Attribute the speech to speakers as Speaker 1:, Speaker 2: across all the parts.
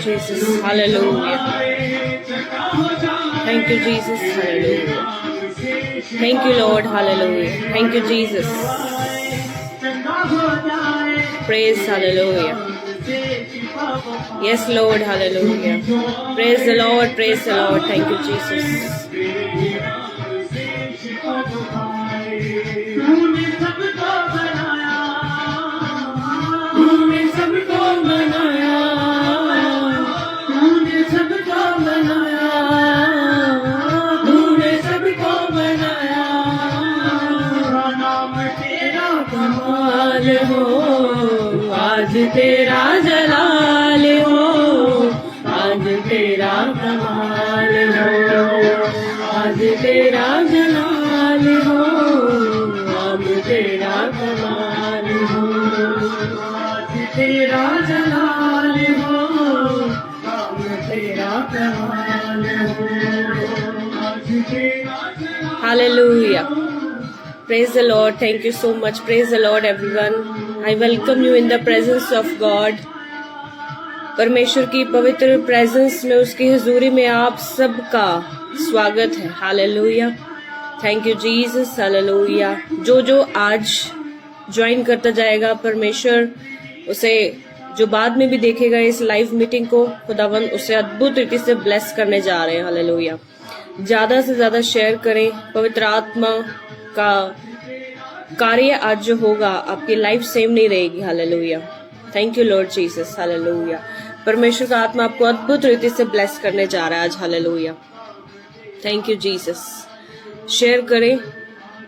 Speaker 1: Jesus, hallelujah. Thank you, Jesus, hallelujah. Thank you, Lord, hallelujah. Thank you, Jesus. Praise, hallelujah. Yes, Lord, hallelujah. Praise the Lord, praise the Lord. Thank you, Jesus. आज तेरा जलाल हो, आज तेरा कमाल हो, आज तेरा जलाल हो, आज तेरा कमाल हो, आज तेरा जलाल हो, आज तेरा कमाल हो, आज तेरा जलाल। Hallelujah. Praise the Lord. Thank you so much. Praise the Lord, everyone. I welcome you in the presence of God. परमेश्वर की पवित्र प्रेजेंस में, उसकी हुजूरी में आप सबका स्वागत है। Hallelujah. Thank you Jesus. Hallelujah. जो आज ज्वाइन करता जाएगा, परमेश्वर उसे, जो बाद में भी देखेगा इस लाइव मीटिंग को, खुदावंद उसे अद्भुत रीति से ब्लेस करने जा रहे हैं। हालेलुया। ज्यादा से ज्यादा शेयर करें। पवित्र आत्मा का कार्य आज जो होगा, आपकी लाइफ सेम नहीं रहेगी। Hallelujah. Thank you Lord Jesus. Hallelujah. परमेश्वर का आत्मा आपको अद्भुत रीति से ब्लेस करने जा रहा है आज। Hallelujah. Thank you Jesus. Share करें,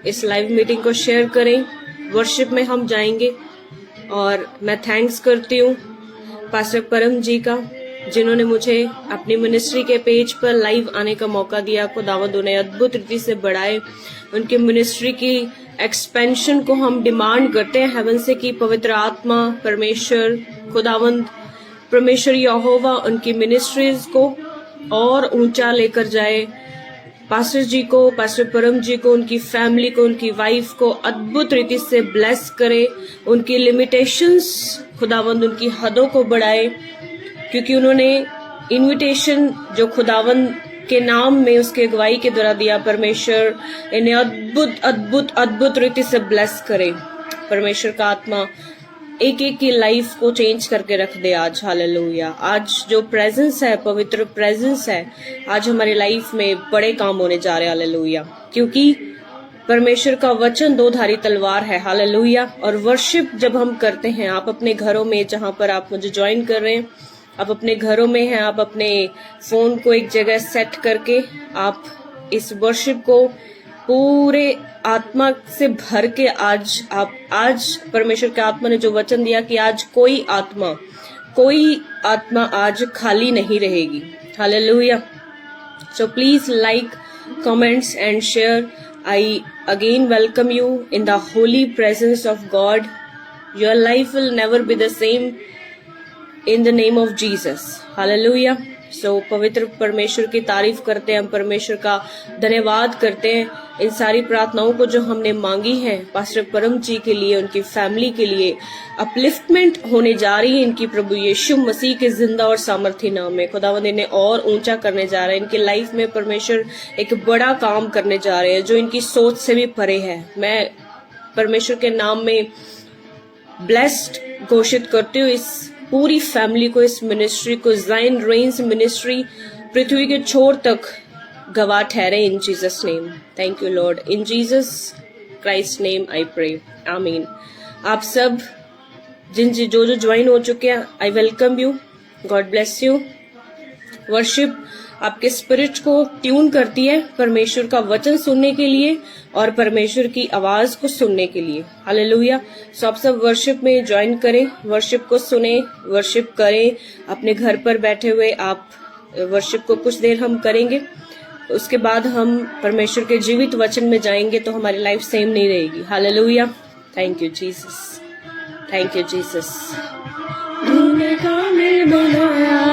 Speaker 1: इस लाइव मीटिंग को शेयर करें। वर्शिप में हम जाएंगे और मैं थैंक्स करती हूँ पास्टर परम जी का, जिन्होंने मुझे अपनी मिनिस्ट्री के पेज पर लाइव आने का मौका दिया। खुदावंद उन्हें अद्भुत रीति से बढ़ाए। उनकी मिनिस्ट्री की एक्सपेंशन को हम डिमांड करते हैं हेवन से कि पवित्र आत्मा, परमेश्वर, खुदावंद, परमेश्वर यहोवा उनकी मिनिस्ट्रीज को और ऊंचा लेकर जाए। पास्टर जी को, पास्टर परम जी को, उनकी फैमिली को, उनकी वाइफ को अद्भुत रीति से ब्लेस करे। उनकी लिमिटेशंस, खुदावंद उनकी हदों को बढ़ाए, क्योंकि उन्होंने इनविटेशन जो खुदावंद के नाम में उसके अगुवाई के द्वारा दिया। परमेश्वर इन्हें अद्भुत अद्भुत अद्भुत रीति से ब्लेस करे। परमेश्वर का आत्मा एक एक की लाइफ को चेंज करके रख दे आज। हालेलुया। आज जो प्रेजेंस है, पवित्र प्रेजेंस है, आज हमारी लाइफ में बड़े काम होने जा रहे हैं। हालेलुया। क्योंकि परमेश्वर का वचन दो धारी तलवार है। हालेलुया। और वर्शिप जब हम करते हैं, आप अपने घरों में, जहां पर आप मुझे ज्वाइन कर रहे हैं, आप अपने घरों में हैं, आप अपने फोन को एक जगह सेट करके आप इस वर्शिप को पूरे आत्मा से भर के आज परमेश्वर के आत्मा ने जो वचन दिया कि आज कोई आत्मा आज खाली नहीं रहेगी। Hallelujah. So please like, comments and share. I again welcome you in the Holi presence of God. Your life will never be the same in the name of Jesus. Hallelujah. So पवित्र परमेश्वर की तारीफ करते हैं हम, परमेश्वर का धन्यवाद करते हैं इन सारी प्रार्थनाओं को जो हमने मांगी हैं पास्टर परम जी के लिए, उनकी फैमिली के लिए। अपलिफ्टमेंट होने जा रही है इनकी प्रभु यीशु मसीह के जिंदा और सामर्थी नाम में। खुदावंद इन्हें और ऊंचा करने जा रहे हैं। इनकी लाइफ में परमेश्वर एक बड़ा काम करने जा रहे हैं जो इनकी सोच से भी परे है। मैं परमेश्वर के नाम में ब्लेस्ड घोषित करती हूँ इस पूरी फैमिली को, इस मिनिस्ट्री को। ज़ाइन रेंज मिनिस्ट्री पृथ्वी के छोर तक गवाह ठहरे in Jesus name. Thank you Lord. In Jesus Christ name I pray, आमीन। आप सब जो ज्वाइन हो चुके हैं, I welcome you. God bless you. Worship आपके स्पिरिट को ट्यून करती है परमेश्वर का वचन सुनने के लिए और परमेश्वर की आवाज को सुनने के लिए। हालेलुया। सो आप सब वर्शिप में ज्वाइन करें, वर्शिप को सुने, वर्शिप करें। अपने घर पर बैठे हुए आप वर्शिप को कुछ देर हम करेंगे, उसके बाद हम परमेश्वर के जीवित वचन में जाएंगे तो हमारी लाइफ सेम नहीं रहेगी। Hallelujah. Thank you Jesus. Thank you Jesus. तूने कामिल बनाया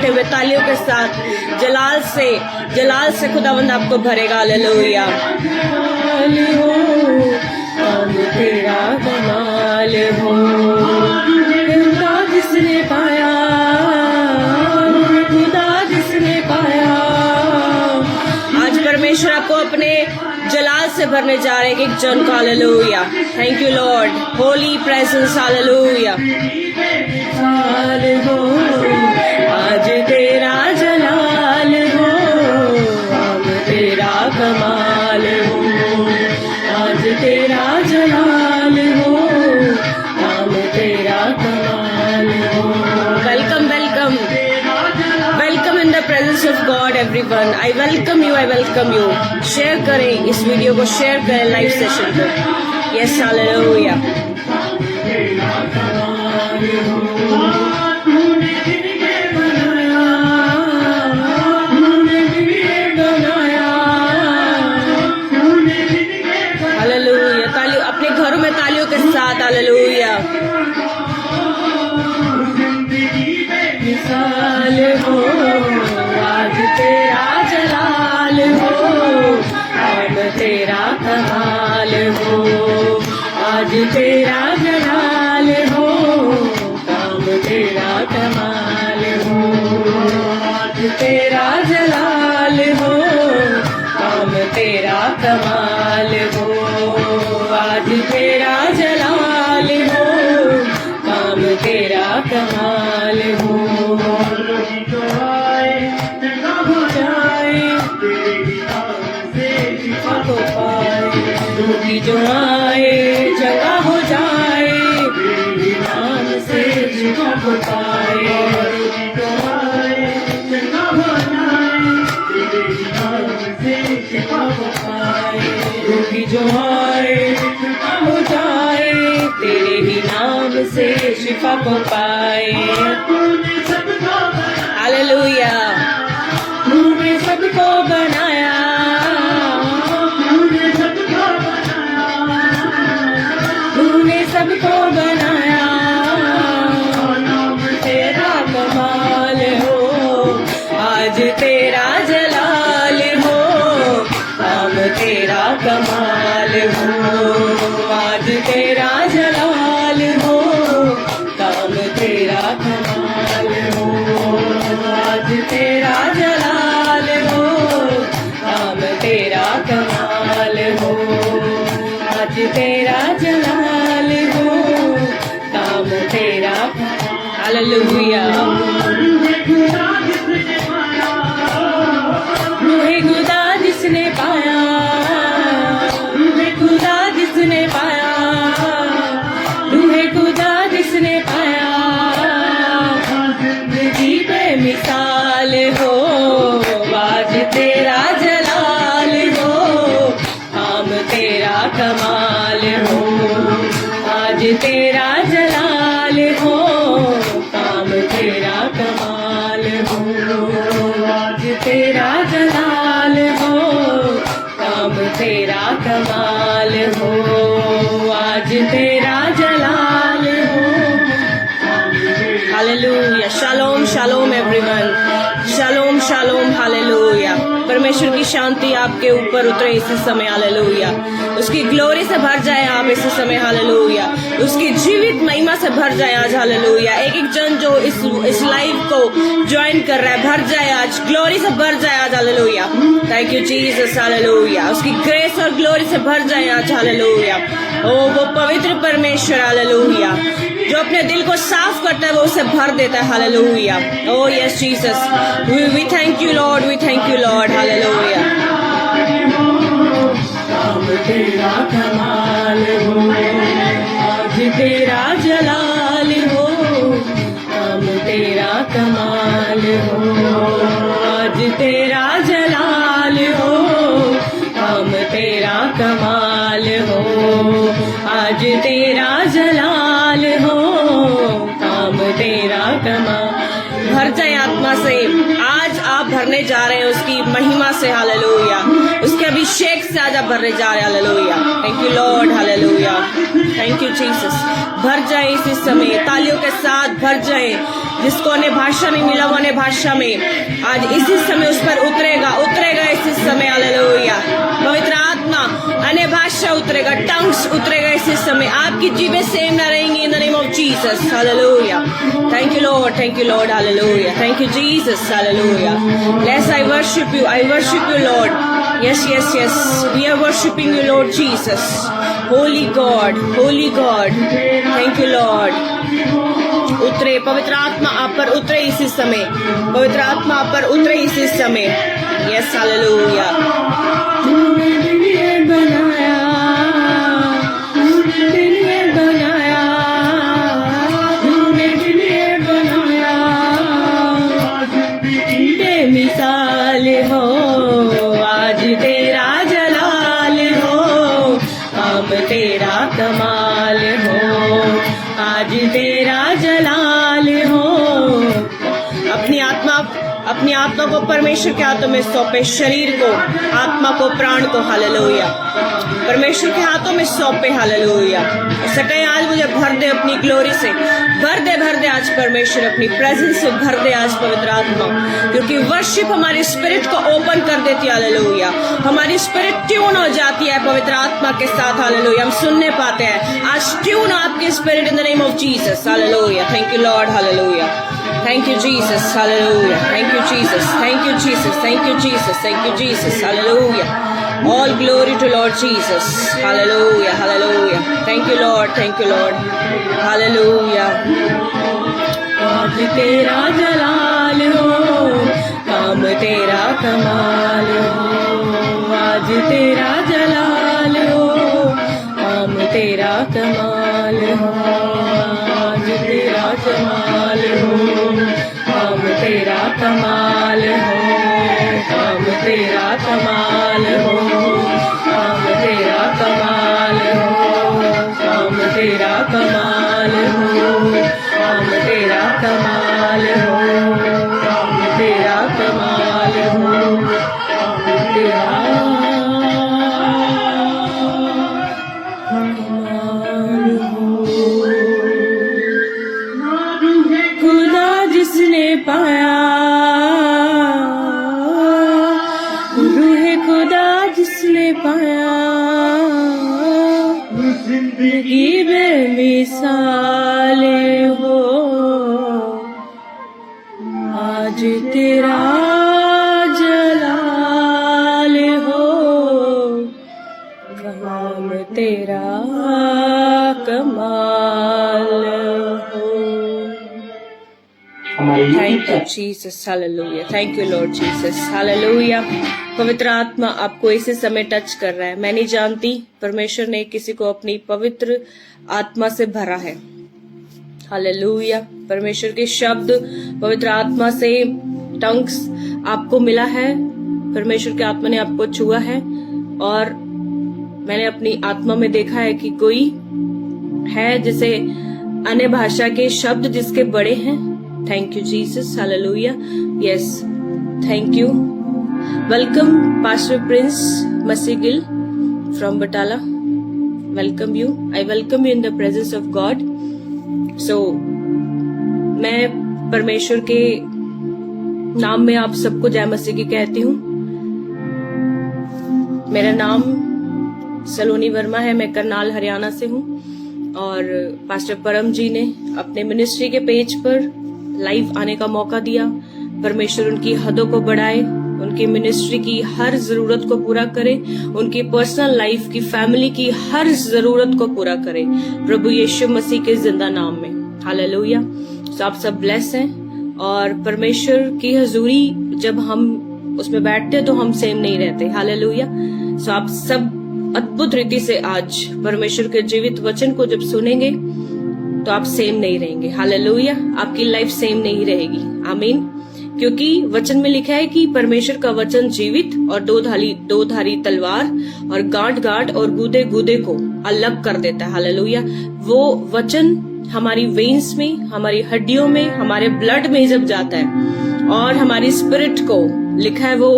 Speaker 1: उठे हुए तालियों के साथ जलाल से खुदावंद आपको भरेगा। हालेलुया। काम तेरा कमाल हो, खुदा जिसने पाया, खुदा जिसने पाया। आज परमेश्वर आपको अपने जलाल से भरने जा रहे हैं एक जन को। Hallelujah. Thank you Lord, Holi presence. Hallelujah. आज तेरा जलाल हो, अब तेरा कमाल हो, आज तेरा जलाल हो, अब तेरा कमाल हो। Welcome welcome welcome in the presence of God everyone. I welcome you. Share करें इस वीडियो को, शेयर करें लाइव सेशन को। Yes, hallelujah. हालेलुया। तालियों अपने घरों में तालियों के साथ। हालेलुया। मिसाल हो, आज तेरा जलाल हो, अब तेरा कमाल हो, आज तेरा जलाल हो, काम तेरा कमाल हो, आज तेरा जलाल हो, काम तेरा कमाल हो, आज तेरा जलाल हो, काम तेरा कमाल हो। रोगी जो आए जगह हो जाए, नाम से शिफा को पाए। रोगी जो आए जगह हो जाए, नाम से शिफा को पाए। रोगी जो आए जगह हो जाए, तेरे ही नाम से शिफा को पाए। हालेलुया। तूने सबको बनाया, सबको बनाया, नाम तेरा कमाल हो, आज तेरा जलाल हो, नाम तेरा कमाल हो, आज तेरा जलाल हो, काम तेरा कमाल हो, आज तेरा जलाल हो, काम तेरा कमाल हो, आज तेरा जलाल हो, काम तेरा। हालेलुया। रूहे खुदा जिसने पाया, रूहे खुदा जिसने पाया, रूहे खुदा जिसने पाया, जिंदगी पे मिसाल हो, आज तेरा जलाल हो, काम तेरा कमाल हो, आज तेरा जलाल हो, काम तेरा कमाल हो, आज तेरा जलाल हो, काम तेरा कमाल हो, आज तेरा जलाल हो। Hallelujah. Shalom shalom everyone, shalom shalom. Hallelujah. परमेश्वर की शांति आपके ऊपर उतरे इसी समय। हालेलुया। उसकी ग्लोरी से भर जाए आप इसी समय। हालेलुया। उसकी जीवित महिमा से भर जाए आज। हालेलुया। एक एक जन जो इस लाइव को ज्वाइन कर रहा है, भर जाए आज, ग्लोरी से भर जाए आज। Hallelujah. Thank you Jesus. Hallelujah. उसकी ग्रेस और ग्लोरी से भर जाए आज। हालेलुया। ओ वो पवित्र परमेश्वर। हालेलुया। जो अपने दिल को साफ करता है वो उसे भर देता है। Hallelujah. Oh yes Jesus, we thank you Lord, we thank you Lord. Hallelujah. काम तेरा कमाल हो, आज तेरा जलाल हो, काम तेरा कमाल हो, आज तेरा जलाल हो, काम तेरा कमाल हो, आज तेरा जलाल हो, काम तेरा कमाल। भर जाए आत्मा से आज, आप भर
Speaker 2: भरने जा रहे हैं उसकी महिमा से, हालेलुया, उसके अभिषेक से आज आप भरने जा रहे हैं, hallelujah. Thank you Lord, hallelujah, thank you Jesus. भर जाए इसी समय, तालियों के साथ भर जाए। जिसको अन्य भाषा नहीं मिला वो अन्य भाषा में आज इसी समय उस पर उतरेगा इसी समय, हालेलुया। पवित्र आत्मा अन्य भाषा उतरेगा, टंग्स उतरेगा इसी समय। आपकी जीवें सेम ना रहेंगी इन the name of Jesus, hallelujah. Thank you Lord, hallelujah. Thank you Jesus, hallelujah. Let's I worship you Lord. Yes, we are worshiping you, Lord Jesus. Holy God. Thank you, Lord. उतरे पवित्र आत्मा आप पर उतरे इसी समय, पवित्र आत्मा आप पर उतरे इसी समय। Yes, hallelujah. तूने बनाया, बेमिसाल हो आज तेरा जलाल हो, अब तेरा कमाल हो, आज तेरा जलाल हो। अपनी आत्मा को परमेश्वर के हाथों में सौंपे, शरीर को, आत्मा को, प्राण को, हालेलुया, परमेश्वर के हाथों में सौंपे, हालेलुया। उससे कहे आज मुझे भर दे अपनी ग्लोरी से, भर दे आज परमेश्वर अपनी प्रेजेंस से, भर दे आज पवित्र आत्मा, क्योंकि वर्शिप हमारी स्पिरिट को ओपन कर देती है, हालेलुया। हमारी स्पिरिट ट्यून हो जाती है पवित्र आत्मा के साथ, हालेलुया। हम सुनने पाते हैं। आज ट्यून आपकी spirit in the name of Jesus, hallelujah. Thank you Lord, hallelujah. Thank you Jesus, hallelujah. Thank you Jesus, thank you Jesus, thank you Jesus, thank you Jesus, hallelujah. All glory to Lord Jesus, hallelujah, hallelujah. Thank you Lord, hallelujah. आज तेरा जलाल हो, काम तेरा कमाल हो, आज तेरा जलाल हो, काम तेरा कमाल हो, आज तेरा जमाल हो, काम तेरा कमाल हो, काम तेरा कमाल हो, काम तेरा कमाल हो, काम तेरा कमाल हो, काम तेरा कमाल हो, काम तेरा कमाल हो, काम तेरा पाया, रूहे खुदा जिसने पाया, जिंदगी बेमिसाल हो, आज तेरा जलाल हो, काम तेरा कमाल हो। Thank you Jesus, hallelujah. Thank you Lord Jesus, hallelujah. पवित्र आत्मा आपको इसी समय टच कर रहा है। मैं नहीं जानती, परमेश्वर ने किसी को अपनी पवित्र आत्मा से भरा है, हालेलुया। परमेश्वर के शब्द, पवित्र आत्मा से टंग्स आपको मिला है, परमेश्वर के आत्मा ने आपको छुआ है। और मैंने अपनी आत्मा में देखा है कि कोई है जैसे अन्य भाषा के शब्द जिसके बड़े हैं। Thank you Jesus, hallelujah. Yes, thank you. Welcome Pastor Prince Masigil from Batala. Welcome you. I welcome you in the presence of God. So, मैं परमेश्वर के नाम में आप सबको जय मसीह की कहती हूँ। मेरा नाम सलोनी वर्मा है, मैं करनाल हरियाणा से हूँ। और पास्टर परम जी ने अपने मिनिस्ट्री के पेज पर लाइव आने का मौका दिया। परमेश्वर उनकी हदों को बढ़ाए, उनकी मिनिस्ट्री की हर जरूरत को पूरा करे, उनकी पर्सनल लाइफ की, फैमिली की हर जरूरत को पूरा करे, प्रभु यीशु मसीह के जिंदा नाम में, हालेलुया। तो आप सब ब्लेस हैं। और परमेश्वर की हजूरी जब हम उसमें बैठते तो हम सेम नहीं रहते, हालेलुया। सो आप सब अद्भुत रीति से आज परमेश्वर के जीवित वचन को जब सुनेंगे तो आप सेम नहीं रहेंगे, हालेलुया। आपकी लाइफ सेम नहीं रहेगी, आमीन। क्योंकि वचन में लिखा है कि परमेश्वर का वचन जीवित और दो धारी तलवार और गांठ और गूदे को अलग कर देता है, हालेलुया। वो वचन हमारी वेन्स में, हमारी हड्डियों में, हमारे ब्लड में जब जाता है और हमारी स्पिरिट को लिखा है वो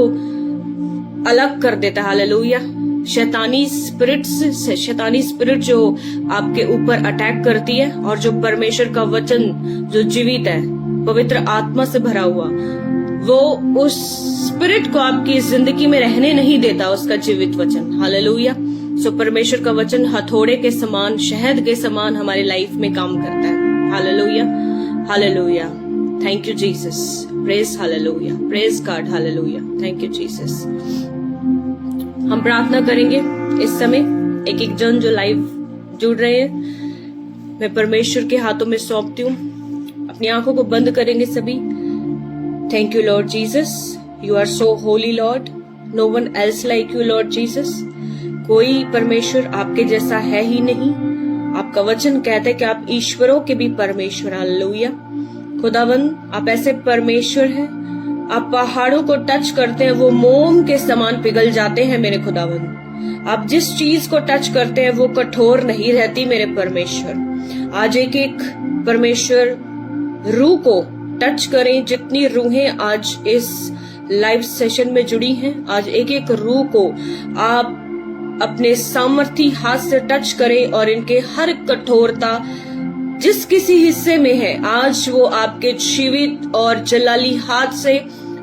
Speaker 2: अलग कर देता है। हालेलुया। शैतानी स्पिरिट जो आपके ऊपर अटैक करती है और जो परमेश्वर का वचन जो जीवित है, पवित्र आत्मा से भरा हुआ, वो उस स्पिरिट को आपकी जिंदगी में रहने नहीं देता, उसका जीवित वचन। हालेलुया। सो परमेश्वर का वचन हथौड़े के समान, शहद के समान हमारी लाइफ में काम करता है। Hallelujah, hallelujah. Thank you Jesus. Praise hallelujah, praise God. Hallelujah, thank you Jesus. हम प्रार्थना करेंगे इस समय। एक एक जन जो लाइव जुड़ रहे हैं, मैं परमेश्वर के हाथों में सौंपती हूँ। अपनी आंखों को बंद करेंगे सभी। Thank you Lord Jesus, you are so holy Lord, no one else like you Lord Jesus. कोई परमेश्वर आपके जैसा है ही नहीं। आपका वचन कहता है कि आप ईश्वरों के भी परमेश्वर। हालेलुया। खुदावन, आप ऐसे परमेश्वर हैं, आप पहाड़ों को टच करते हैं, वो मोम के समान पिघल जाते हैं मेरे खुदावन। आप जिस चीज को टच करते हैं वो कठोर नहीं रहती मेरे परमेश्वर। आज एक एक परमेश्वर रूह को टच करें। जितनी रूहें आज इस लाइव सेशन में जुड़ी हैं, आज एक एक रूह को आप अपने सामर्थी हाथ से टच करें और इनके हर कठोरता जिस किसी हिस्से में है, आज वो आपके जीवित और जलाली हाथ से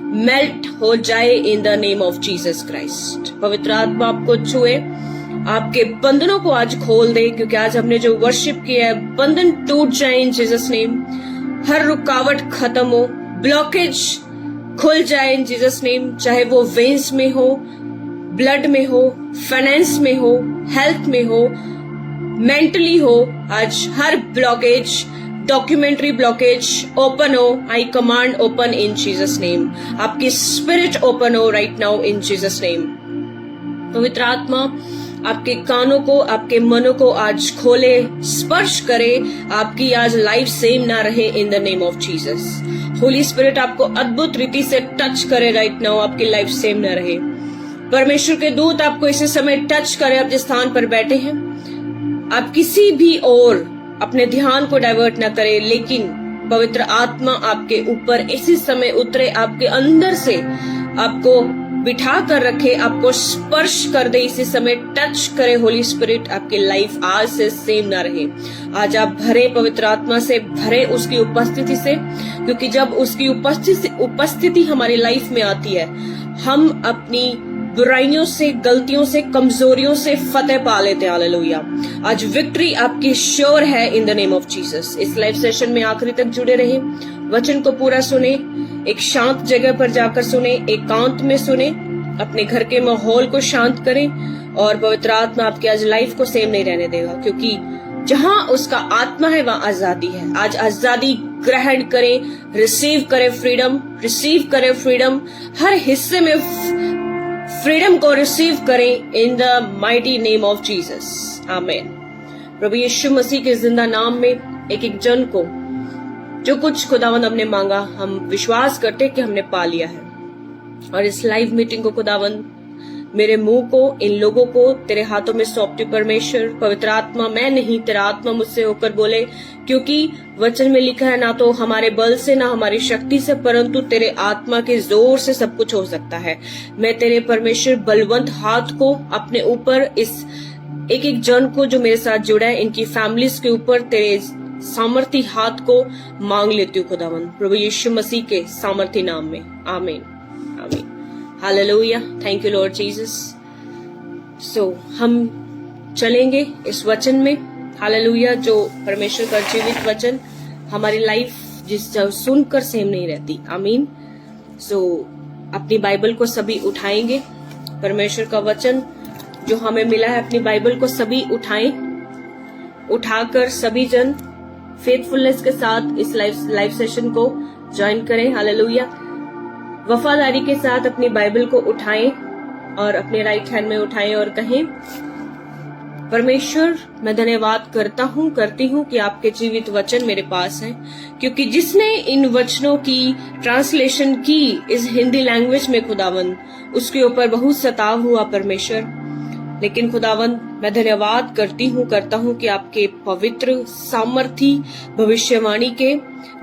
Speaker 2: मेल्ट हो जाए in the name of Jesus Christ. पवित्र आत्मा आपको छुए, आपके बंधनों को आज खोल दे, क्योंकि आज हमने जो वर्शिप किया है, बंधन टूट जाए इन जीसस नेम। हर रुकावट खत्म हो, ब्लॉकेज खुल जाए इन जीसस नेम। चाहे वो वेन्स में हो, ब्लड में हो, फाइनेंस में हो, हेल्थ में हो, मेंटली हो, आज हर ब्लॉकेज, डॉक्यूमेंट्री ब्लॉकेज ओपन हो। आई command open in Jesus name. आपकी स्पिरिट ओपन हो राइट नाउ इन जीसस नेम। पवित्र आत्मा आपके कानों को, आपके मनों को आज खोले, स्पर्श करे। आपकी आज लाइफ सेम ना रहे इन the name of Jesus. Holi spirit आपको अद्भुत रीति से टच करे राइट नाउ, आपकी लाइफ सेम ना रहे। परमेश्वर के दूत आपको इसी समय टच करे, आप जिस स्थान पर बैठे हैं। आप किसी भी और अपने ध्यान को डाइवर्ट ना करें, लेकिन पवित्र आत्मा आपके ऊपर इसी समय उतरे, आपके अंदर से आपको बिठा कर रखे, आपको स्पर्श कर दे, इसी समय टच करे। होली स्पिरिट आपकी लाइफ आज से सेम ना रहे। आज आप भरे, पवित्र आत्मा से भरे, उसकी उपस्थिति से, क्योंकि जब उसकी उपस्थिति हमारी लाइफ में आती है, हम अपनी बुराइयों से, गलतियों से, कमजोरियों से फतेह पा लेते हैं। हालेलुया। आज विक्ट्री आपकी श्योर है इन द नेम ऑफ जीसस। इस लाइव सेशन में आखिरी तक जुड़े रहे, वचन को पूरा सुने, एक शांत जगह पर जाकर सुने, एकांत में सुने, अपने घर के माहौल को शांत करें, और पवित्र आत्मा आपकी आज लाइफ को सेम नहीं रहने देगा, क्योंकि जहां उसका आत्मा है वहां आजादी है। आज आजादी ग्रहण करें, रिसीव करें फ्रीडम, रिसीव करें फ्रीडम। हर हिस्से में फ्रीडम को रिसीव करें इन the mighty name of Jesus. आमीन। प्रभु यीशु मसीह के जिंदा नाम में एक एक जन को जो कुछ खुदावंद हमने मांगा, हम विश्वास करते कि हमने पा लिया है। और इस लाइव मीटिंग को खुदावंद, मेरे मुंह को, इन लोगों को तेरे हाथों में सौंपती परमेश्वर। पवित्र आत्मा, मैं नहीं, तेरा आत्मा मुझसे होकर बोले, क्योंकि वचन में लिखा है, ना तो हमारे बल से, ना हमारी शक्ति से, परंतु तेरे आत्मा के जोर से सब कुछ हो सकता है। मैं तेरे परमेश्वर बलवंत हाथ को अपने ऊपर, इस एक एक जन को जो मेरे साथ जुड़ा है, इनकी फैमिलीज के ऊपर तेरे सामर्थी हाथ को मांग लेती हूँ खुदावंद, प्रभु यीशु मसीह के सामर्थी नाम में। आमीन, आमीन। Hallelujah. Thank you Lord Jesus. So हम चलेंगे इस वचन में। हालेलुया। जो परमेश्वर का जीवित वचन, हमारी लाइफ जिस सुनकर सेम नहीं रहती। आमीन। सो अपनी बाइबल को सभी उठाएंगे। परमेश्वर का वचन जो हमें मिला है, अपनी बाइबल को सभी उठाएं। उठाकर सभी जन फेथफुलनेस के साथ इस लाइव सेशन को ज्वाइन करें। हालेलुया। वफादारी के साथ अपनी बाइबल को उठाएं और अपने राइट हैंड में उठाएं और कहें, परमेश्वर मैं धन्यवाद करती हूँ कि आपके जीवित वचन मेरे पास हैं, क्योंकि जिसने इन वचनों की ट्रांसलेशन की इस हिंदी लैंग्वेज में खुदावंद, उसके ऊपर बहुत सताव हुआ परमेश्वर। लेकिन खुदावंद मैं धन्यवाद करता हूँ कि आपके पवित्र सामर्थी भविष्यवाणी के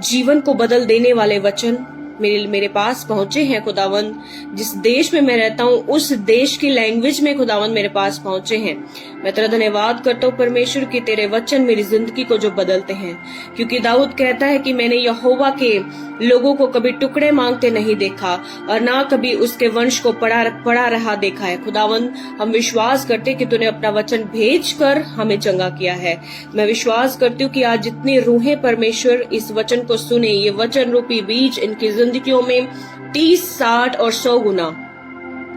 Speaker 2: जीवन को बदल देने वाले वचन मेरे पास पहुंचे हैं खुदावंद। जिस देश में मैं रहता हूँ उस देश की लैंग्वेज में खुदावंद मेरे पास पहुंचे हैं। मैं तेरा धन्यवाद करता हूँ परमेश्वर की तेरे वचन मेरी जिंदगी को जो बदलते हैं, क्योंकि दाऊद कहता है कि मैंने यहोवा के लोगों को कभी टुकड़े मांगते नहीं देखा और ना कभी उसके वंश को पड़ा रहा देखा है। खुदावंद, हम विश्वास करते कि तूने अपना वचन भेज कर हमें चंगा किया है। मैं विश्वास करती हूँ कि आज जितनी रूहें परमेश्वर इस वचन को सुने, ये वचन रूपी बीज इनकी जिंदगियों में 30, 60 और 100 गुना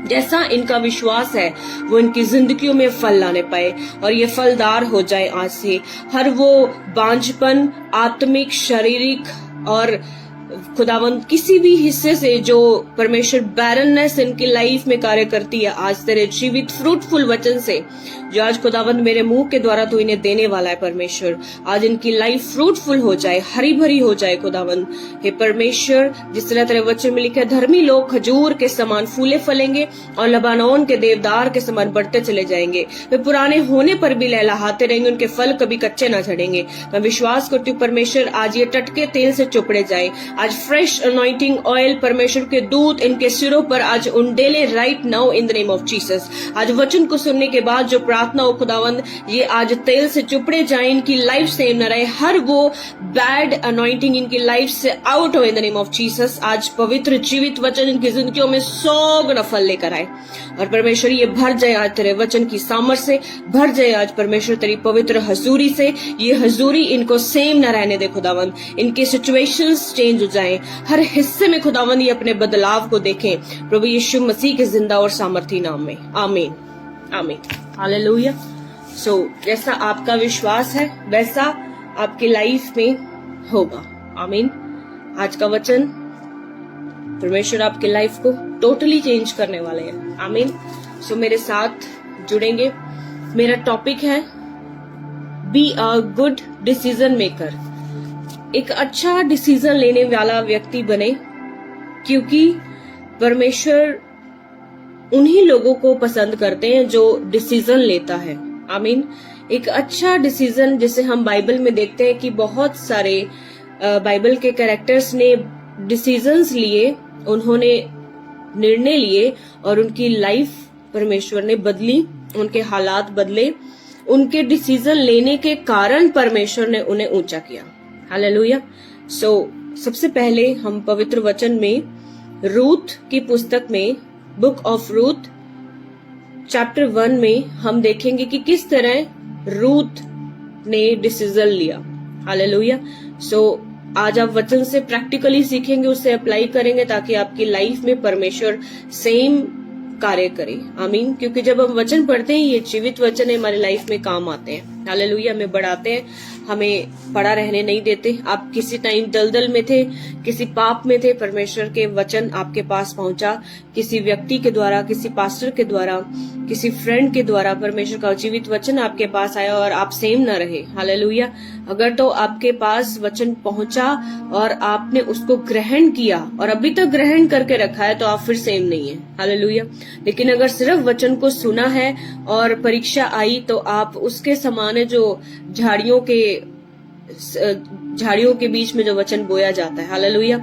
Speaker 2: जैसा इनका विश्वास है वो इनकी जिंदगियों में फल लाने पाए और ये फलदार हो जाए। आज से हर वो बांझपन, आत्मिक, शारीरिक और खुदावंद किसी भी हिस्से से जो परमेश्वर बैरननेस इनकी लाइफ में कार्य करती है, आज तेरे जीवित फ्रूटफुल वचन से जो आज खुदावंद मेरे मुंह के द्वारा तू इन्हें देने वाला है परमेश्वर, आज इनकी लाइफ फ्रूटफुल हो जाए, हरी भरी हो जाए खुदावंद। हे परमेश्वर, जिस तरह तेरे वचन में लिखा है धर्मी लोग खजूर के समान फूले फलेंगे और लबानोन के देवदार के समान बढ़ते चले जाएंगे। वे पुराने होने पर भी लहलहाते रहेंगे, उनके फल कभी कच्चे न झड़ेंगे। मैं विश्वास करती हूँ परमेश्वर, आज ये टटके तेल से चुपड़े जाए। आज फ्रेश अनॉइंटिंग ऑयल परमेश्वर के दूत इनके सिरों पर आज उंडेले right now in the name of Jesus. आज वचन को सुनने के बाद जो प्रार्थना हो खुदावंद, ये आज तेल से चुपड़े जाए, इनकी लाइफ सेम न रहे, हर वो बैड अनॉइंटिंग इनकी लाइफ से आउट हो इन द नेम ऑफ जीसस। आज पवित्र जीवित वचन इनकी जिंदगियों में 100 गुना फल लेकर आए और परमेश्वर ये भर जाए आज तेरे वचन की सामर्थ से, भर जाए आज परमेश्वर तेरी पवित्र हजूरी से। ये हजूरी इनको सेम न रहने दे खुदावंद, इनके सिचुएशंस चेंज हो जाएं, हर हिस्से में खुदावंद ये अपने बदलाव को देखें प्रभु यीशु मसीह के जिंदा और सामर्थी नाम में। आमीन, आमीन, हालेलुया। जैसा आपका विश्वास है वैसा आपकी लाइफ में होगा। आमीन। आज का वचन परमेश्वर आपकी लाइफ को टोटली चेंज करने वाले हैं। आमीन। मेरे साथ जुड़ेंगे। मेरा टॉपिक है be a good decision maker. एक अच्छा डिसीजन लेने वाला व्यक्ति बने, क्योंकि परमेश्वर उन्हीं लोगों को पसंद करते हैं जो डिसीजन लेता है। आमीन। एक अच्छा डिसीजन, जिसे हम बाइबल में देखते हैं कि बहुत सारे बाइबल के कैरेक्टर्स ने डिसीजंस लिए, उन्होंने निर्णय लिए और उनकी लाइफ परमेश्वर ने बदली, उनके हालात बदले, उनके डिसीजन लेने के कारण परमेश्वर ने उन्हें ऊंचा किया। हालेलुया। सबसे पहले हम पवित्र वचन में रूथ की पुस्तक में, बुक ऑफ रूथ चैप्टर 1 में हम देखेंगे कि किस तरह रूथ ने डिसीजन लिया। हालेलुया। आज आप वचन से प्रैक्टिकली सीखेंगे, उसे अप्लाई करेंगे ताकि आपकी लाइफ में परमेश्वर सेम कार्य करे। आमीन। क्योंकि जब हम वचन पढ़ते हैं, ये जीवित वचन है, हमारी लाइफ में काम आते हैं। हालेलुया। हमें बढ़ाते हैं, हमें पड़ा रहने नहीं देते। आप किसी टाइम दलदल में थे, किसी पाप में थे, परमेश्वर के वचन आपके पास पहुंचा, किसी व्यक्ति के द्वारा, किसी पास्टर के द्वारा, किसी फ्रेंड के द्वारा परमेश्वर का जीवित वचन आपके पास आया और आप सेम न रहे। हालेलुया। अगर तो आपके पास वचन पहुंचा और आपने उसको ग्रहण किया और अभी तक ग्रहण करके रखा है, तो आप फिर सेम नहीं है। हालेलुया। लेकिन अगर सिर्फ वचन को सुना है और परीक्षा आई, तो आप उसके समान है जो झाड़ियों के बीच में जो वचन बोया जाता है। हालेलुया।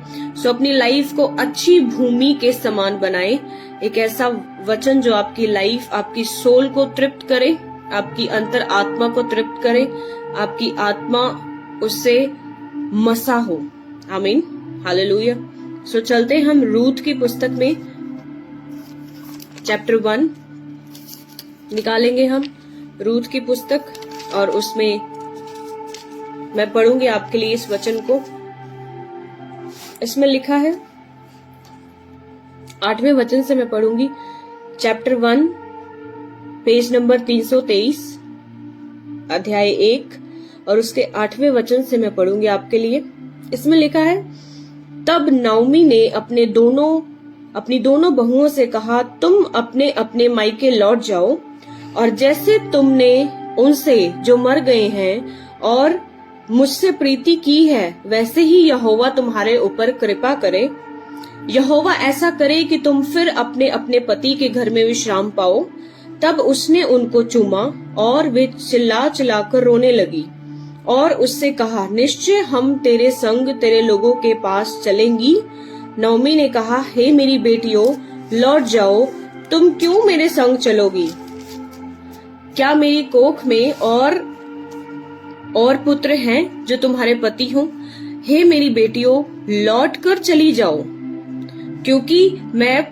Speaker 2: अपनी लाइफ को अच्छी भूमि के समान बनाए, एक ऐसा वचन जो आपकी लाइफ, आपकी सोल को तृप्त करे, आपकी अंतर आत्मा को तृप्त करे, आपकी आत्मा उससे मसा हो। आमीन। हालेलुया। चलते हम रूथ की पुस्तक में, चैप्टर 1 निकालेंगे हम रूथ की पुस्तक, और उसमें मैं पढ़ूंगी आपके लिए इस वचन को। इसमें लिखा है, 8वें वचन से मैं पढ़ूंगी, चैप्टर 1 पेज नंबर 323, अध्याय 1 और उसके 8वें वचन से मैं पढ़ूंगी आपके लिए। इसमें लिखा है, तब नाओमी ने अपनी दोनों बहुओं से कहा, तुम अपने अपने मायके लौट जाओ, और जैसे तुमने उनसे जो मर गए हैं और मुझसे प्रीति की है, वैसे ही यहोवा तुम्हारे ऊपर कृपा करे। यहोवा ऐसा करे कि तुम फिर अपने अपने पति के घर में विश्राम पाओ। तब उसने उनको चूमा और वे चिल्ला चिल्लाकर रोने लगी और उससे कहा, निश्चय हम तेरे संग तेरे लोगों के पास चलेंगी नौमी ने कहा, हे मेरी बेटियों, लौट जाओ, तुम क्यों मेरे संग चलोगी? क्या मेरी कोख में और पुत्र हैं जो तुम्हारे पति हों? हे मेरी बेटियों, लौट कर चली जाओ, क्योंकि मैं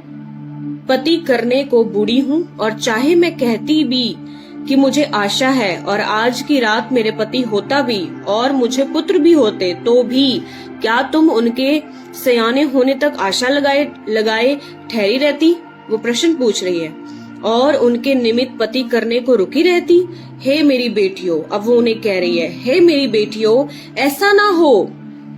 Speaker 2: पति करने को बूढ़ी हूँ, और चाहे मैं कहती भी कि मुझे आशा है और आज की रात मेरे पति होता भी और मुझे पुत्र भी होते, तो भी क्या तुम उनके सयाने होने तक आशा लगाए ठहरी रहती? वो प्रश्न पूछ रही है। और उनके निमित्त पति करने को रुकी रहती? हे मेरी बेटियों, अब वो उन्हें कह रही है, हे मेरी बेटियों, ऐसा ना हो,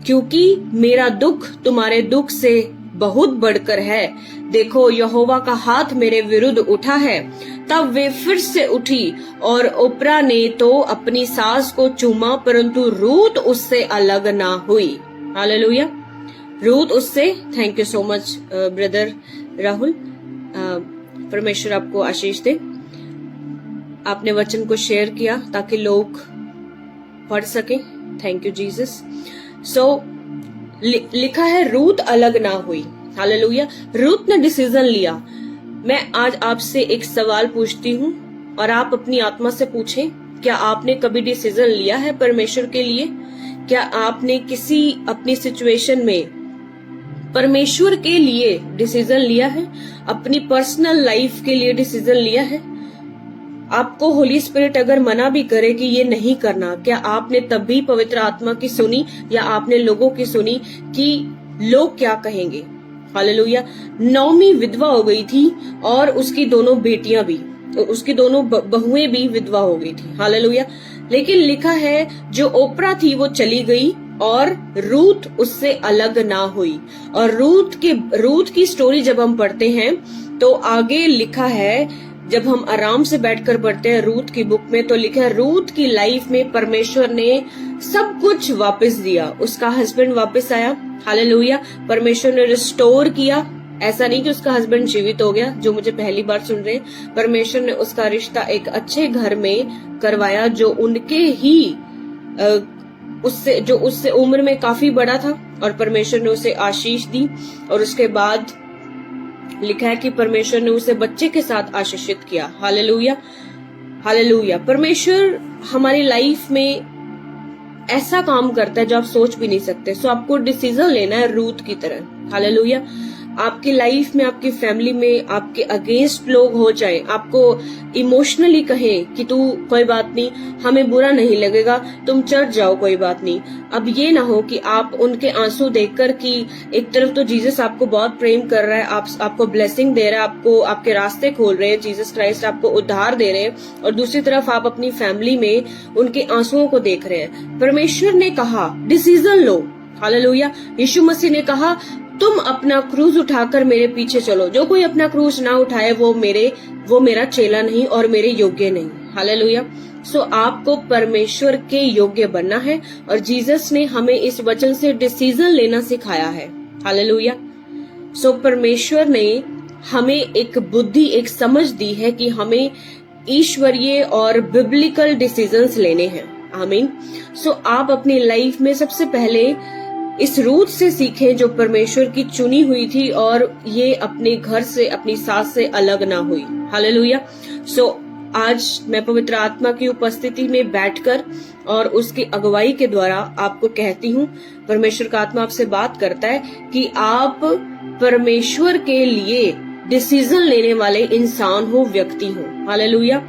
Speaker 2: क्योंकि मेरा दुख तुम्हारे दुख से बहुत बढ़कर है। देखो, यहोवा का हाथ मेरे विरुद्ध उठा है। तब वे फिर से उठी, और ओप्रा ने तो अपनी सास को चूमा, परंतु रूथ उससे अलग ना हुई। हालेलुया। रूथ उससे, thank you so much brother Rahul, परमेश्वर आपको आशीष दे। आपने वचन को शेयर किया ताकि लोग पढ़ सके। Thank you Jesus. लिखा है रूथ अलग ना हुई। हालेलुया। रूथ ने डिसीजन लिया। मैं आज आपसे एक सवाल पूछती हूँ और आप अपनी आत्मा से पूछें, क्या आपने कभी डिसीजन लिया है परमेश्वर के लिए? क्या आपने किसी अपनी सिचुएशन में परमेश्वर के लिए डिसीजन लिया है? अपनी पर्सनल लाइफ के लिए डिसीजन लिया है? आपको होली स्पिरिट अगर मना भी करे कि ये नहीं करना, क्या आपने तब भी पवित्र आत्मा की सुनी, या आपने लोगों की सुनी कि लोग क्या कहेंगे? हालेलुया। नौमी विधवा हो गई थी और उसकी दोनों बेटियां भी, उसकी दोनों बहुएं भी विधवा हो गई थी। हालेलुया। लेकिन लिखा है जो ओप्रा थी वो चली गई और रूथ उससे अलग ना हुई। और रूथ की स्टोरी जब हम पढ़ते हैं तो आगे लिखा है, जब हम आराम से बैठकर पढ़ते हैं रूथ की बुक में, तो लिखा है रूथ की लाइफ में परमेश्वर ने सब कुछ वापस दिया। उसका हस्बैंड वापस आया। हालेलुया। परमेश्वर ने रिस्टोर किया। ऐसा नहीं कि उसका हस्बैंड जीवित हो गया, जो मुझे पहली बार सुन रहे हैं। परमेश्वर ने उसका रिश्ता एक अच्छे घर में करवाया, जो उनके ही उससे उम्र में काफी बड़ा था, और परमेश्वर ने उसे आशीष दी। और उसके बाद लिखा है कि परमेश्वर ने उसे बच्चे के साथ आशीषित किया। हालेलुया। हालेलुया। परमेश्वर हमारी लाइफ में ऐसा काम करता है जो आप सोच भी नहीं सकते। सो आपको डिसीजन लेना है रूथ की तरह। हालेलुया। आपकी लाइफ में, आपकी फैमिली में आपके अगेंस्ट लोग हो जाए, आपको इमोशनली कहें कि तू कोई बात नहीं, हमें बुरा नहीं लगेगा, तुम चढ़ जाओ, कोई बात नहीं। अब ये ना हो कि आप उनके आंसू देखकर कि एक तरफ तो जीसस आपको बहुत प्रेम कर रहा है, आपको ब्लेसिंग दे रहा है, आपको आपके रास्ते खोल रहे हैं, जीसस क्राइस्ट आपको उद्धार दे रहे हैं, और दूसरी तरफ आप अपनी फैमिली में उनके आंसुओं को देख रहे हैं। परमेश्वर ने कहा डिसीजन लो। हालेलुया। यीशु मसीह ने कहा तुम अपना क्रूज उठाकर मेरे पीछे चलो। जो कोई अपना क्रूज ना उठाए वो मेरा चेला नहीं और मेरे योग्य नहीं। हालेलुया। सो आपको परमेश्वर के योग्य बनना है, और जीसस ने हमें इस वचन से डिसीजन लेना सिखाया है। हालेलुया। सो परमेश्वर ने हमें एक बुद्धि, एक समझ दी है कि हमें ईश्वरीय और बिब्लिकल डिसीजंस लेने हैं। आमीन। सो आप अपनी लाइफ में सबसे पहले इस रूथ से सीखें जो परमेश्वर की चुनी हुई थी, और ये अपने घर से, अपनी सास से अलग ना हुई। हालेलुया। सो आज मैं पवित्र आत्मा की उपस्थिति में बैठकर और उसकी अगुवाई के द्वारा आपको कहती हूँ, परमेश्वर का आत्मा आपसे बात करता है कि आप परमेश्वर के लिए डिसीजन लेने वाले इंसान हो, व्यक्ति हो। हालेलुया।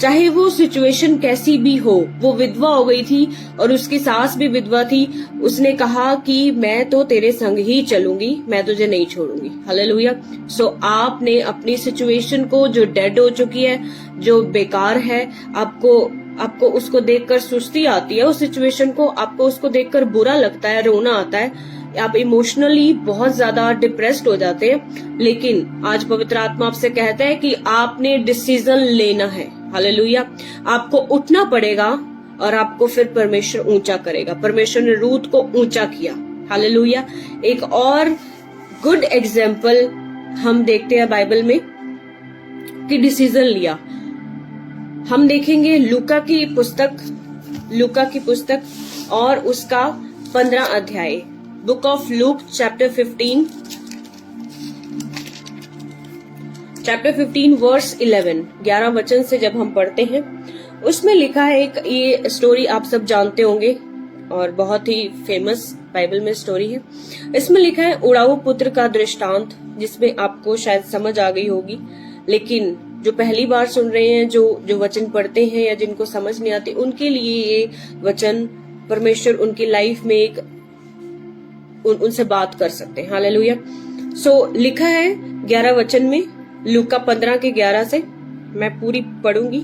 Speaker 2: चाहे वो सिचुएशन कैसी भी हो। वो विधवा हो गई थी और उसकी सास भी विधवा थी। उसने कहा कि मैं तो तेरे संग ही चलूंगी, मैं तुझे नहीं छोड़ूंगी। हालेलुया। सो आपने अपनी सिचुएशन को, जो डेड हो चुकी है, जो बेकार है, आपको उसको देखकर सुस्ती आती है, उस सिचुएशन को आपको उसको देखकर बुरा लगता है, रोना आता है, आप इमोशनली बहुत ज्यादा डिप्रेस्ड हो जाते हैं। लेकिन आज पवित्र आत्मा आपसे कहता है कि आपने डिसीजन लेना है। हालेलुया। आपको उठना पड़ेगा और आपको फिर परमेश्वर ऊंचा करेगा। परमेश्वर ने रूथ को ऊंचा किया। हालेलुया। एक और गुड एग्जाम्पल हम देखते हैं बाइबल में कि डिसीजन लिया। हम देखेंगे लूका की पुस्तक और उसका 15 अध्याय, book of Luke chapter 15 chapter 15 verse 11 वचन से जब हम पढ़ते हैं, उसमें लिखा है, एक ये स्टोरी आप सब जानते होंगे और बहुत ही फेमस बाइबल में स्टोरी है। इसमें लिखा है उड़ाऊ पुत्र का दृष्टांत, जिसमें आपको शायद समझ आ गई होगी, लेकिन जो पहली बार सुन रहे हैं, जो वचन पढ़ते हैं या जिनको समझ नहीं आती, उनके लिए ये वचन परमेश्वर उनकी लाइफ में एक उनसे बात कर सकते हैं। हालेलुया। सो लिखा है 11 वचन में, लूका 15 के 11 से मैं पूरी पढ़ूंगी।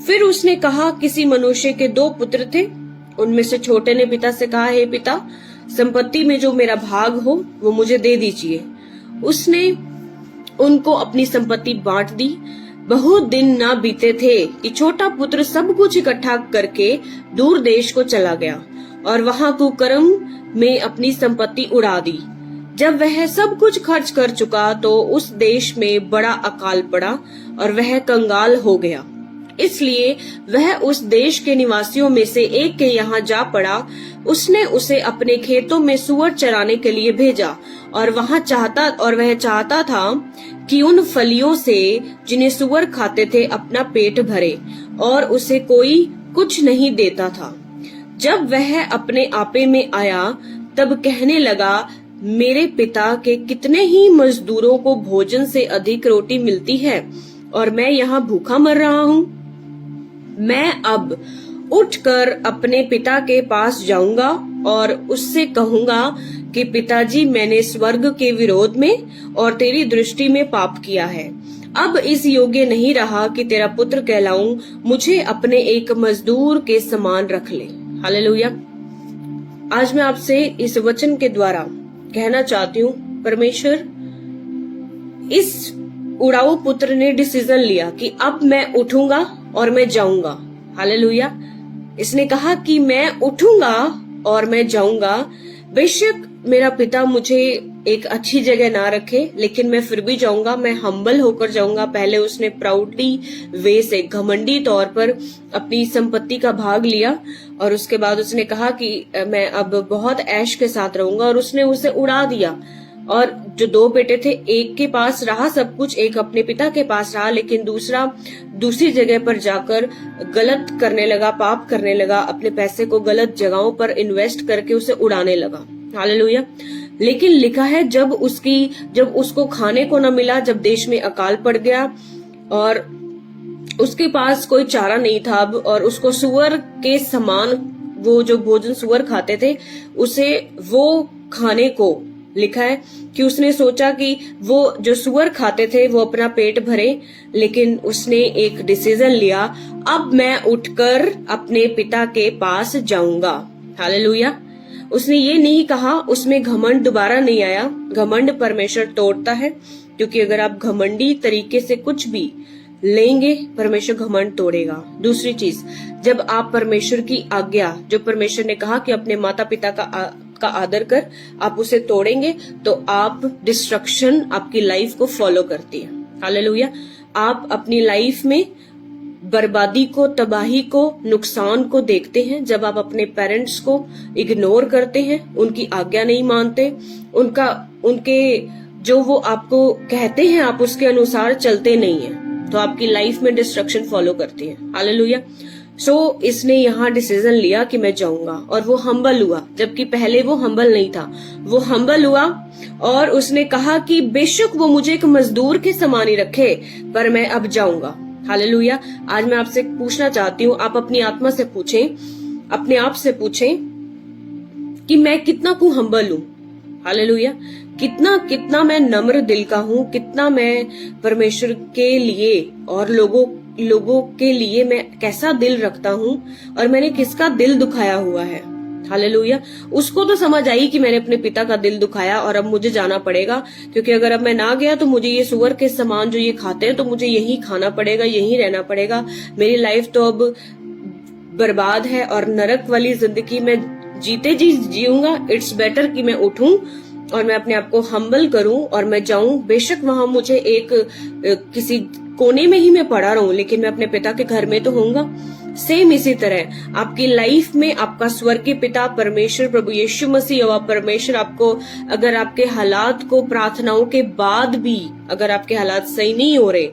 Speaker 2: फिर उसने कहा, किसी मनुष्य के 2 पुत्र थे। उनमें से छोटे ने पिता से कहा, हे पिता, संपत्ति में जो मेरा भाग हो वो मुझे दे दीजिए। उसने उनको अपनी संपत्ति बांट दी। बहुत दिन ना बीते थे कि छोटा पुत्र सब कुछ इकट्ठा करके दूर देश को चला गया और वहां कुकर्म में अपनी संपत्ति उड़ा दी। जब वह सब कुछ खर्च कर चुका तो उस देश में बड़ा अकाल पड़ा और वह कंगाल हो गया। इसलिए वह उस देश के निवासियों में से एक के यहाँ जा पड़ा। उसने उसे अपने खेतों में सुअर चराने के लिए भेजा और वह चाहता था कि उन फलियों से जिन्हें सुअर खाते थे अपना पेट भरे, और उसे कोई कुछ नहीं देता था। जब वह अपने आपे में आया तब कहने लगा, मेरे पिता के कितने ही मजदूरों को भोजन से अधिक रोटी मिलती है और मैं यहाँ भूखा मर रहा हूँ। मैं अब उठकर अपने पिता के पास जाऊंगा और उससे कहूंगा कि पिताजी, मैंने स्वर्ग के विरोध में और तेरी दृष्टि में पाप किया है। अब इस योग्य नहीं रहा कि तेरा पुत्र कहलाऊं। मुझे अपने एक मजदूर के समान रख ले। हालेलुया। आज मैं आपसे इस वचन के द्वारा कहना चाहती हूँ, परमेश्वर, इस उड़ाऊ पुत्र ने डिसीजन लिया कि अब मैं उठूंगा और मैं जाऊंगा। हालेलुया। इसने कहा कि मैं उठूंगा और मैं जाऊंगा। बेशक मेरा पिता मुझे एक अच्छी जगह ना रखे, लेकिन मैं फिर भी जाऊंगा। मैं हम्बल होकर जाऊंगा। पहले उसने प्राउडली वे से, घमंडी तौर पर अपनी संपत्ति का भाग लिया और उसके बाद उसने कहा कि मैं अब बहुत ऐश के साथ रहूंगा, और उसने उसे उड़ा दिया। और जो 2 बेटे थे, एक के पास रहा सब कुछ, एक अपने पिता के पास रहा, लेकिन दूसरा दूसरी जगह पर जाकर गलत करने लगा, पाप करने लगा, अपने पैसे को गलत जगहों पर इन्वेस्ट करके उसे उड़ाने लगा। हालेलुया। लेकिन लिखा है जब उसको खाने को न मिला, जब देश में अकाल पड़ गया और उसके पास कोई चारा नहीं था अब, और उसको सुअर के समान, वो जो भोजन सुअर खाते थे, उसे वो खाने को, लिखा है कि उसने सोचा कि वो जो सुअर खाते थे वो अपना पेट भरे, लेकिन उसने एक डिसीजन लिया, अब मैं उठकर अपने पिता के पास जाऊंगा। हालेलुया। उसने ये नहीं कहा, उसमें घमंड दोबारा नहीं आया। घमंड परमेश्वर तोड़ता है, क्योंकि अगर आप घमंडी तरीके से कुछ भी लेंगे, परमेश्वर घमंड तोड़ेगा। दूसरी चीज, जब आप परमेश्वर की आज्ञा, जो परमेश्वर ने कहा कि अपने माता पिता का आदर कर, आप उसे तोड़ेंगे तो आप डिस्ट्रक्शन आपकी लाइफ को फॉलो करती है। हालेलुया। आप अपनी लाइफ में बर्बादी को, तबाही को, नुकसान को देखते हैं जब आप अपने पेरेंट्स को इग्नोर करते हैं, उनकी आज्ञा नहीं मानते, उनके जो वो आपको कहते हैं आप उसके अनुसार चलते नहीं हैं, तो आपकी लाइफ में डिस्ट्रक्शन फॉलो करती है। हालेलुया। सो इसने यहाँ डिसीजन लिया कि मैं जाऊंगा, और वो हम्बल हुआ, जबकि पहले वो हम्बल नहीं था। वो हम्बल हुआ और उसने कहा कि बेशक वो मुझे एक मजदूर के समान ही रखे, पर मैं अब जाऊंगा। हालेलुया। आज मैं आपसे पूछना चाहती हूँ, आप अपनी आत्मा से पूछें, अपने आप से पूछें कि मैं कितना को हम्बल हूँ। हालेलुया। कितना मैं नम्र दिल का हूँ, कितना मैं परमेश्वर के लिए और लोगों के लिए मैं कैसा दिल रखता हूँ, और मैंने किसका दिल दुखाया हुआ है। हालेलुया। उसको तो समझ आई कि मैंने अपने पिता का दिल दुखाया और अब मुझे जाना पड़ेगा, क्योंकि अगर अब मैं ना गया तो मुझे ये सुअर के समान जो ये खाते हैं तो मुझे यही खाना पड़ेगा, यही रहना पड़ेगा। मेरी लाइफ तो अब बर्बाद है और नरक वाली जिंदगी में जीते जी जीऊंगा। इट्स बेटर कि मैं उठूं और मैं अपने आप को हम्बल करूं और मैं जाऊं। बेशक वहां मुझे एक किसी कोने में ही मैं पड़ा रहूं, लेकिन मैं अपने पिता के घर में तो होऊंगा। सेम इसी तरह आपकी लाइफ में आपका स्वर्गीय पिता परमेश्वर प्रभु यीशु मसीह और परमेश्वर आपको, अगर आपके हालात को प्रार्थनाओं के बाद भी अगर आपके हालात सही नहीं हो रहे,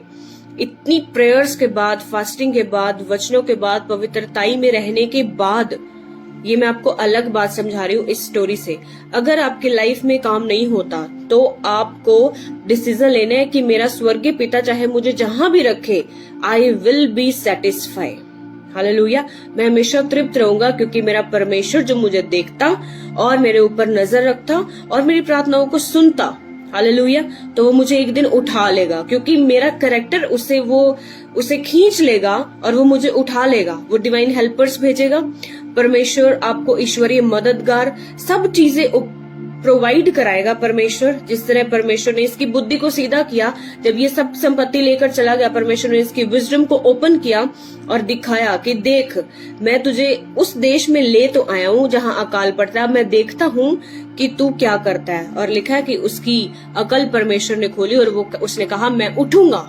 Speaker 2: इतनी प्रेयर्स के बाद, फास्टिंग के बाद, वचनों के बाद, पवित्रताई में रहने के बाद, ये मैं आपको अलग बात समझा रही हूँ इस स्टोरी से, अगर आपकी लाइफ में काम नहीं होता तो आपको डिसीजन लेना है कि मेरा स्वर्गीय पिता चाहे मुझे जहां भी रखे, I will be satisfy. Hallelujah. मैं हमेशा तृप्त रहूंगा क्योंकि मेरा परमेश्वर जो मुझे देखता और मेरे ऊपर नजर रखता और मेरी प्रार्थनाओं को सुनता, हालेलुया, तो वो मुझे एक दिन उठा लेगा, क्योंकि मेरा कैरेक्टर उसे खींच लेगा और वो मुझे उठा लेगा। वो डिवाइन हेल्पर्स भेजेगा, परमेश्वर आपको ईश्वरीय मददगार सब चीजें प्रोवाइड कराएगा परमेश्वर। जिस तरह परमेश्वर ने इसकी बुद्धि को सीधा किया, जब ये सब संपत्ति लेकर चला गया, परमेश्वर ने इसकी विजडम को ओपन किया और दिखाया कि देख, मैं तुझे उस देश में ले तो आया हूँ जहाँ अकाल पड़ता है, मैं देखता हूँ कि तू क्या करता है। और लिखा है कि उसकी अकल परमेश्वर ने खोली और उसने कहा मैं उठूंगा।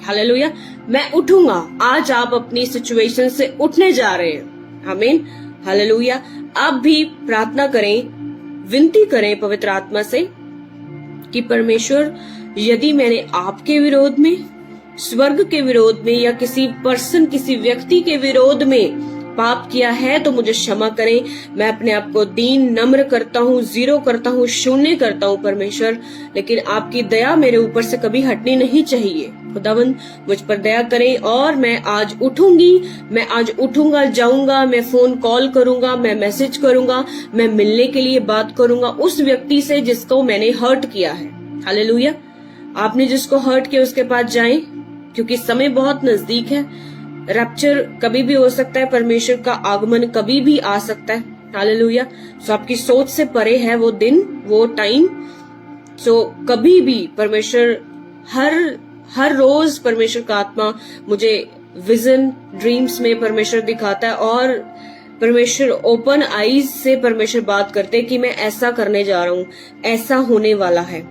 Speaker 2: हालेलुया, मैं उठूंगा। आज आप अपनी सिचुएशन से उठने जा रहे हैं। आमीन, हालेलुया। आप भी प्रार्थना करें, विनती करें पवित्र आत्मा से कि परमेश्वर, यदि मैंने आपके विरोध में, स्वर्ग के विरोध में या किसी पर्सन, किसी व्यक्ति के विरोध में पाप किया है तो मुझे क्षमा करें। मैं अपने आप को दीन नम्र करता हूँ, जीरो करता हूँ, शून्य करता हूँ परमेश्वर, लेकिन आपकी दया मेरे ऊपर से कभी हटनी नहीं चाहिए। खुदावंद मुझ पर दया करें और मैं आज उठूंगी, मैं आज उठूंगा, जाऊंगा, मैं फोन कॉल करूंगा, मैं मैसेज करूंगा, मैं मिलने के लिए बात करूंगा उस व्यक्ति से जिसको मैंने हर्ट किया है। हालेलुया। आपने जिसको हर्ट किया उसके पास जाएं, क्योंकि समय बहुत नजदीक है। रैप्चर कभी भी हो सकता है, परमेश्वर का आगमन कभी भी आ सकता है। हालेलुया। सो आपकी सोच से परे है वो दिन, वो टाइम। सो कभी भी परमेश्वर, हर रोज परमेश्वर का आत्मा मुझे विजन, ड्रीम्स में परमेश्वर दिखाता है और परमेश्वर ओपन आईज से परमेश्वर बात करते हैं कि मैं ऐसा करने जा रहा हूँ, ऐसा होने वाला है,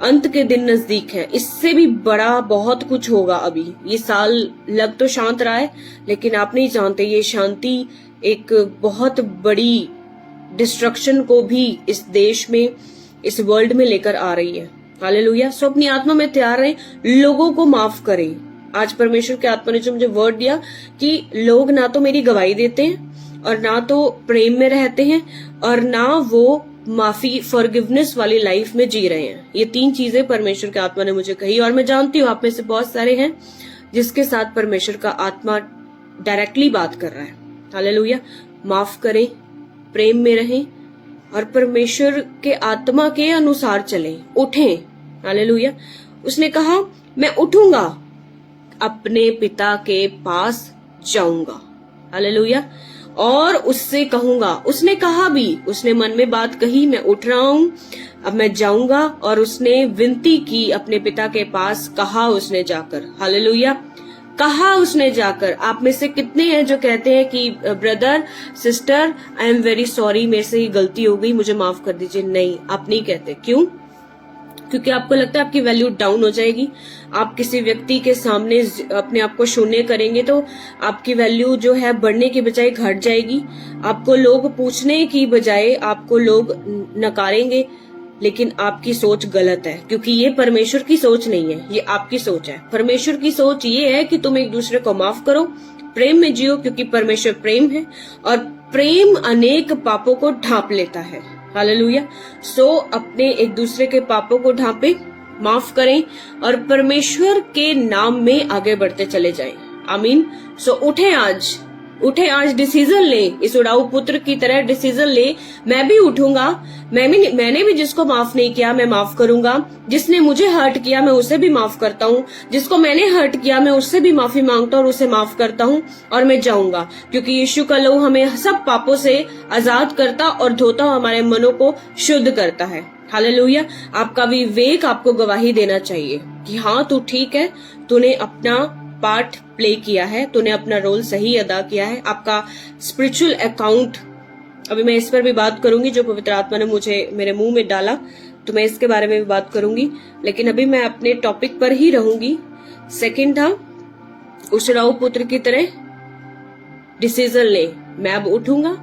Speaker 2: अंत के दिन नजदीक है, इससे भी बड़ा बहुत कुछ होगा। अभी ये साल लग तो शांत रहा है, लेकिन आप नहीं जानते ये शांति एक बहुत बड़ी डिस्ट्रक्शन को भी इस देश में, इस वर्ल्ड में लेकर आ रही है। हालेलुया। सो अपनी आत्मा में तैयार रहें, लोगों को माफ करें। आज परमेश्वर के आत्मा ने जो मुझे वर्ड दिया कि लोग ना तो मेरी गवाही देते हैं और ना तो प्रेम में रहते हैं और ना वो माफी, फॉरगिवनेस वाली लाइफ में जी रहे हैं। ये तीन चीजें परमेश्वर के आत्मा ने मुझे कही और मैं जानती हूँ आप में से बहुत सारे हैं जिसके साथ परमेश्वर का आत्मा डायरेक्टली बात कर रहा है। हालेलुया। माफ करें, प्रेम में रहें और परमेश्वर के आत्मा के अनुसार चलें, उठें। हालेलुया। उसने कहा मैं उठूंगा, अपने पिता के पास जाऊंगा। हालेलुया। और उससे कहूंगा, उसने कहा भी, उसने मन में बात कही, मैं उठ रहा हूं, अब मैं जाऊंगा। और उसने विनती की अपने पिता के पास, कहा उसने जाकर। हालेलुया। कहा उसने जाकर। आप में से कितने हैं जो कहते हैं कि brother, sister, I am very sorry, मेरे से ही गलती हो गई, मुझे माफ कर दीजिए। नहीं, आप नहीं कहते। क्यों? क्योंकि आपको लगता है आपकी वैल्यू डाउन हो जाएगी। आप किसी व्यक्ति के सामने अपने आप को शून्य करेंगे तो आपकी वैल्यू जो है बढ़ने की बजाय घट जाएगी। आपको लोग पूछने की बजाय आपको लोग नकारेंगे, लेकिन आपकी सोच गलत है, क्योंकि ये परमेश्वर की सोच नहीं है, ये आपकी सोच है। परमेश्वर की सोच ये है कि तुम एक दूसरे को माफ करो, प्रेम में जियो, क्योंकि परमेश्वर प्रेम है और प्रेम अनेक पापों को ढांप लेता है। हालेलुया। सो अपने एक दूसरे के पापों को ढांपे, माफ करें और परमेश्वर के नाम में आगे बढ़ते चले जाएं। आमीन। सो उठे आज डिसीजन ले, इस उड़ाऊ पुत्र की तरह डिसीजन ले। मैं भी उठूंगा, मैंने भी जिसको माफ नहीं किया मैं माफ करूंगा, जिसने मुझे हर्ट किया मैं उसे भी माफ करता हूँ, जिसको मैंने हर्ट किया मैं उससे भी माफी मांगता हूँ और उसे माफ करता हूँ और मैं जाऊंगा, क्योंकि यीशु का लहू हमें सब पापों से आजाद करता और धोता हमारे मनों को शुद्ध करता है। हालेलुया। आपका विवेक आपको गवाही देना चाहिए कि हाँ तू ठीक है, तूने अपना पार्ट प्ले किया है, तूने अपना रोल सही अदा किया है। आपका स्पिरिचुअल अकाउंट, अभी मैं इस पर भी बात करूंगी जो पवित्र आत्मा ने मुझे मेरे मुंह में डाला, तो मैं इसके बारे में भी बात करूंगी, लेकिन अभी मैं अपने टॉपिक पर ही रहूंगी। सेकंड था, उस उड़ाऊ पुत्र की तरह डिसीजन ले, मैं अब उठूंगा,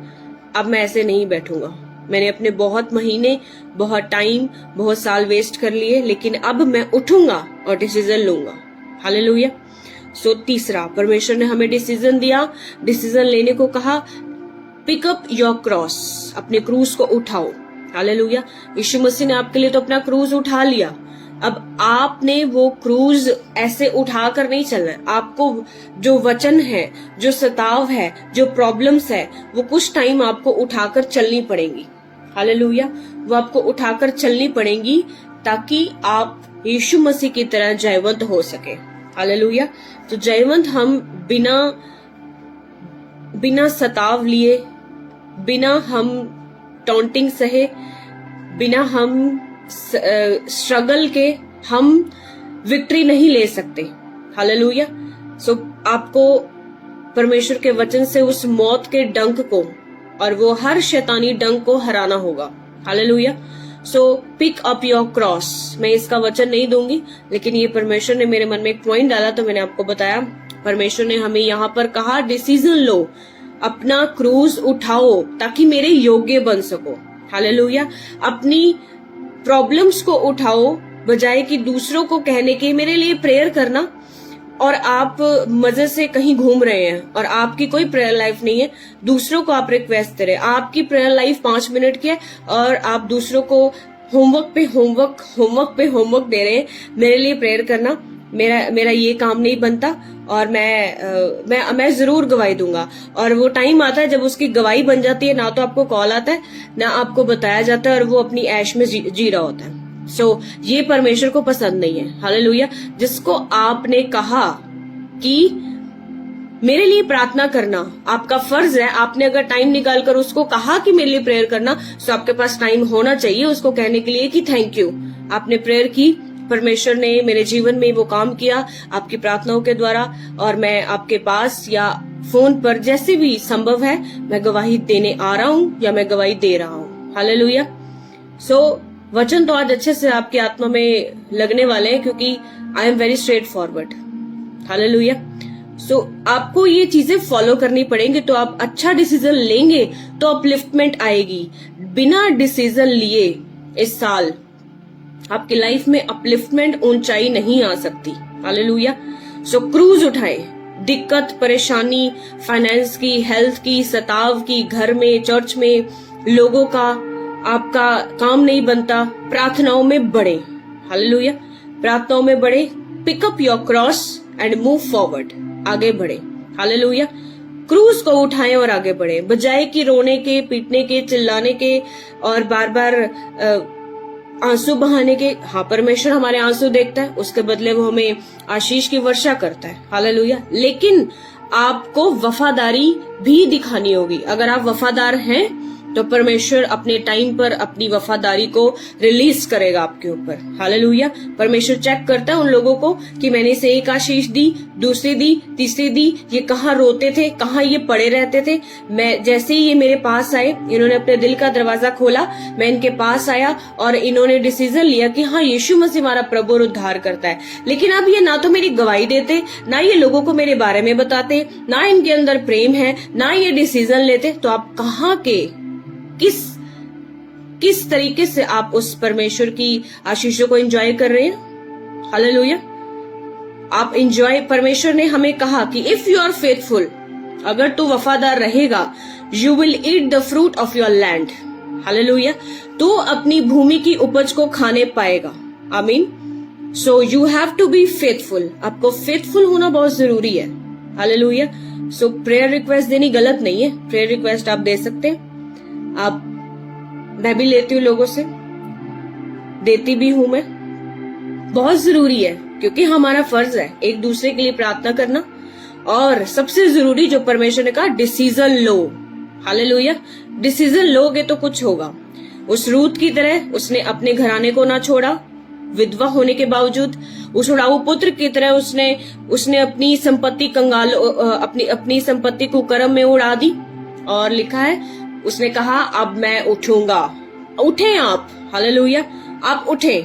Speaker 2: अब मैं ऐसे नहीं बैठूंगा। मैंने अपने बहुत महीने, बहुत टाइम, बहुत साल वेस्ट कर लिए, लेकिन अब मैं उठूंगा और डिसीजन लूंगा। हालेलुया। सो तीसरा, परमेश्वर ने हमें डिसीजन दिया, डिसीजन लेने को कहा, पिक अप योर क्रॉस, अपने क्रूज को उठाओ। हालेलुया। यीशु मसीह ने आपके लिए तो अपना क्रूज उठा लिया, अब आपने वो क्रूज ऐसे उठाकर नहीं चलना है। आपको जो वचन है, जो सताव है, जो प्रॉब्लम्स है, वो कुछ टाइम आपको उठाकर चलनी पड़ेंगी। हालेलुया। वो आपको उठाकर चलनी पड़ेंगी ताकि आप यीशु मसीह की तरह जयवंत हो सके। हालेलुया। तो जयवंत हम बिना सताव लिए, बिना हम टॉन्टिंग सहे, बिना हम स्ट्रगल के हम विक्ट्री नहीं ले सकते। हालेलुया। सो आपको परमेश्वर के वचन से उस मौत के डंक को और वो हर शैतानी डंक को हराना होगा। Hallelujah. So pick up your cross. मैं इसका वचन नहीं दूंगी, लेकिन ये परमेश्वर ने मेरे मन में एक पॉइंट डाला तो मैंने आपको बताया। परमेश्वर ने हमें यहाँ पर कहा, डिसीजन लो, अपना क्रूज उठाओ ताकि मेरे योग्य बन सको। हालेलुया। अपनी प्रॉब्लम्स को उठाओ, बजाय कि दूसरों को कहने के मेरे लिए प्रेयर करना, और आप मजे से कहीं घूम रहे हैं और आपकी कोई प्रेयर लाइफ नहीं है, दूसरों को आप रिक्वेस्ट दे रहे हैं। आपकी प्रेयर लाइफ 5 मिनट की है और आप दूसरों को होमवर्क पे होमवर्क दे रहे हैं, मेरे लिए प्रेयर करना, मेरा ये काम नहीं बनता और मैं जरूर गवाही दूंगा। और वो टाइम आता है जब उसकी गवाही बन जाती है, ना तो आपको कॉल आता है, ना आपको बताया जाता है, और वो अपनी ऐश में जी रहा होता है। सो ये परमेश्वर को पसंद नहीं है। हालेलुया। जिसको आपने कहा कि मेरे लिए प्रार्थना करना आपका फर्ज है, आपने अगर टाइम निकाल कर उसको कहा कि मेरे लिए प्रेयर करना, तो आपके पास टाइम होना चाहिए उसको कहने के लिए कि थैंक यू, आपने प्रेयर की, परमेश्वर ने मेरे जीवन में वो काम किया आपकी प्रार्थनाओं के द्वारा, और मैं आपके पास या फोन पर जैसे भी संभव है मैं गवाही देने आ रहा हूँ या मैं गवाही दे रहा हूँ। हालेलुया। सो वचन तो आज अच्छे से आपकी आत्मा में लगने वाले हैं, क्योंकि I am very straightforward. Hallelujah. So आपको ये चीजें फॉलो करनी पड़ेंगी, तो आप अच्छा डिसीजन लेंगे तो अपलिफ्टमेंट आएगी। बिना डिसीजन लिए इस साल आपकी लाइफ में अपलिफ्टमेंट, ऊंचाई नहीं आ सकती। हालेलुया। सो क्रूज उठाए, दिक्कत, परेशानी, फाइनेंस की, हेल्थ की, सताव की, घर में, चर्च में, लोगों का, आपका काम नहीं बनता, प्रार्थनाओं में बढ़े। हालेलुया। प्रार्थनाओं में बढ़े, pick up your cross and move forward, आगे बढ़े। हालेलुया। क्रूज को उठाएं और आगे बढ़े, बजाय कि रोने के, पीटने के, चिल्लाने के और बार बार आंसू बहाने के। हाँ, परमेश्वर हमारे आंसू देखता है, उसके बदले वो हमें आशीष की वर्षा करता है। हालेलुया। लेकिन आपको वफादारी भी दिखानी होगी। अगर आप वफादार हैं तो परमेश्वर अपने टाइम पर अपनी वफादारी को रिलीज करेगा आपके ऊपर। हालेलुया। परमेश्वर चेक करता है उन लोगों को कि मैंने इसे एक आशीष दी, दूसरी दी, तीसरी दी, ये कहाँ रोते थे, कहाँ ये पड़े रहते थे। मैं जैसे ही ये मेरे पास आए, इन्होंने अपने दिल का दरवाजा खोला, मैं इनके पास आया और इन्होंने डिसीजन लिया कि हाँ, यीशु मसीह हमारा प्रभु और उद्धार करता है। लेकिन अब ये ना तो मेरी गवाही देते, ना ये लोगों को मेरे बारे में बताते, ना इनके अंदर प्रेम है, ना ये डिसीजन लेते, तो आप कहाँ के, किस तरीके से आप उस परमेश्वर की आशीषों को एंजॉय कर रहे हैं। हालेलुया। आप एंजॉय, परमेश्वर ने हमें कहा कि इफ यू आर फेथफुल, अगर तू वफादार रहेगा, you will eat the fruit of your land. Hallelujah. तू अपनी भूमि की उपज को खाने पाएगा। आमीन। So you have to be faithful. आपको फेथफुल होना बहुत जरूरी है। हालेलुया। सो प्रेयर रिक्वेस्ट देनी गलत नहीं है, प्रेयर रिक्वेस्ट आप दे सकते हैं। मैं भी लेती हूँ, लोगों से देती भी हूं। मैं बहुत जरूरी है, क्योंकि हमारा फर्ज है एक दूसरे के लिए प्रार्थना करना, और सबसे जरूरी जो परमेश्वर ने कहा, डिसीजन लो। हालेलुया। डिसीजन लोगे तो कुछ होगा। उस रूत की तरह उसने अपने घराने को ना छोड़ा, विधवा होने के बावजूद। उस उड़ाऊ पुत्र की तरह उसने अपनी संपत्ति कंगाल, अपनी संपत्ति कुकर्म में उड़ा दी, और लिखा है उसने कहा अब मैं उठूंगा। उठे आप। हालेलुया। आप उठे,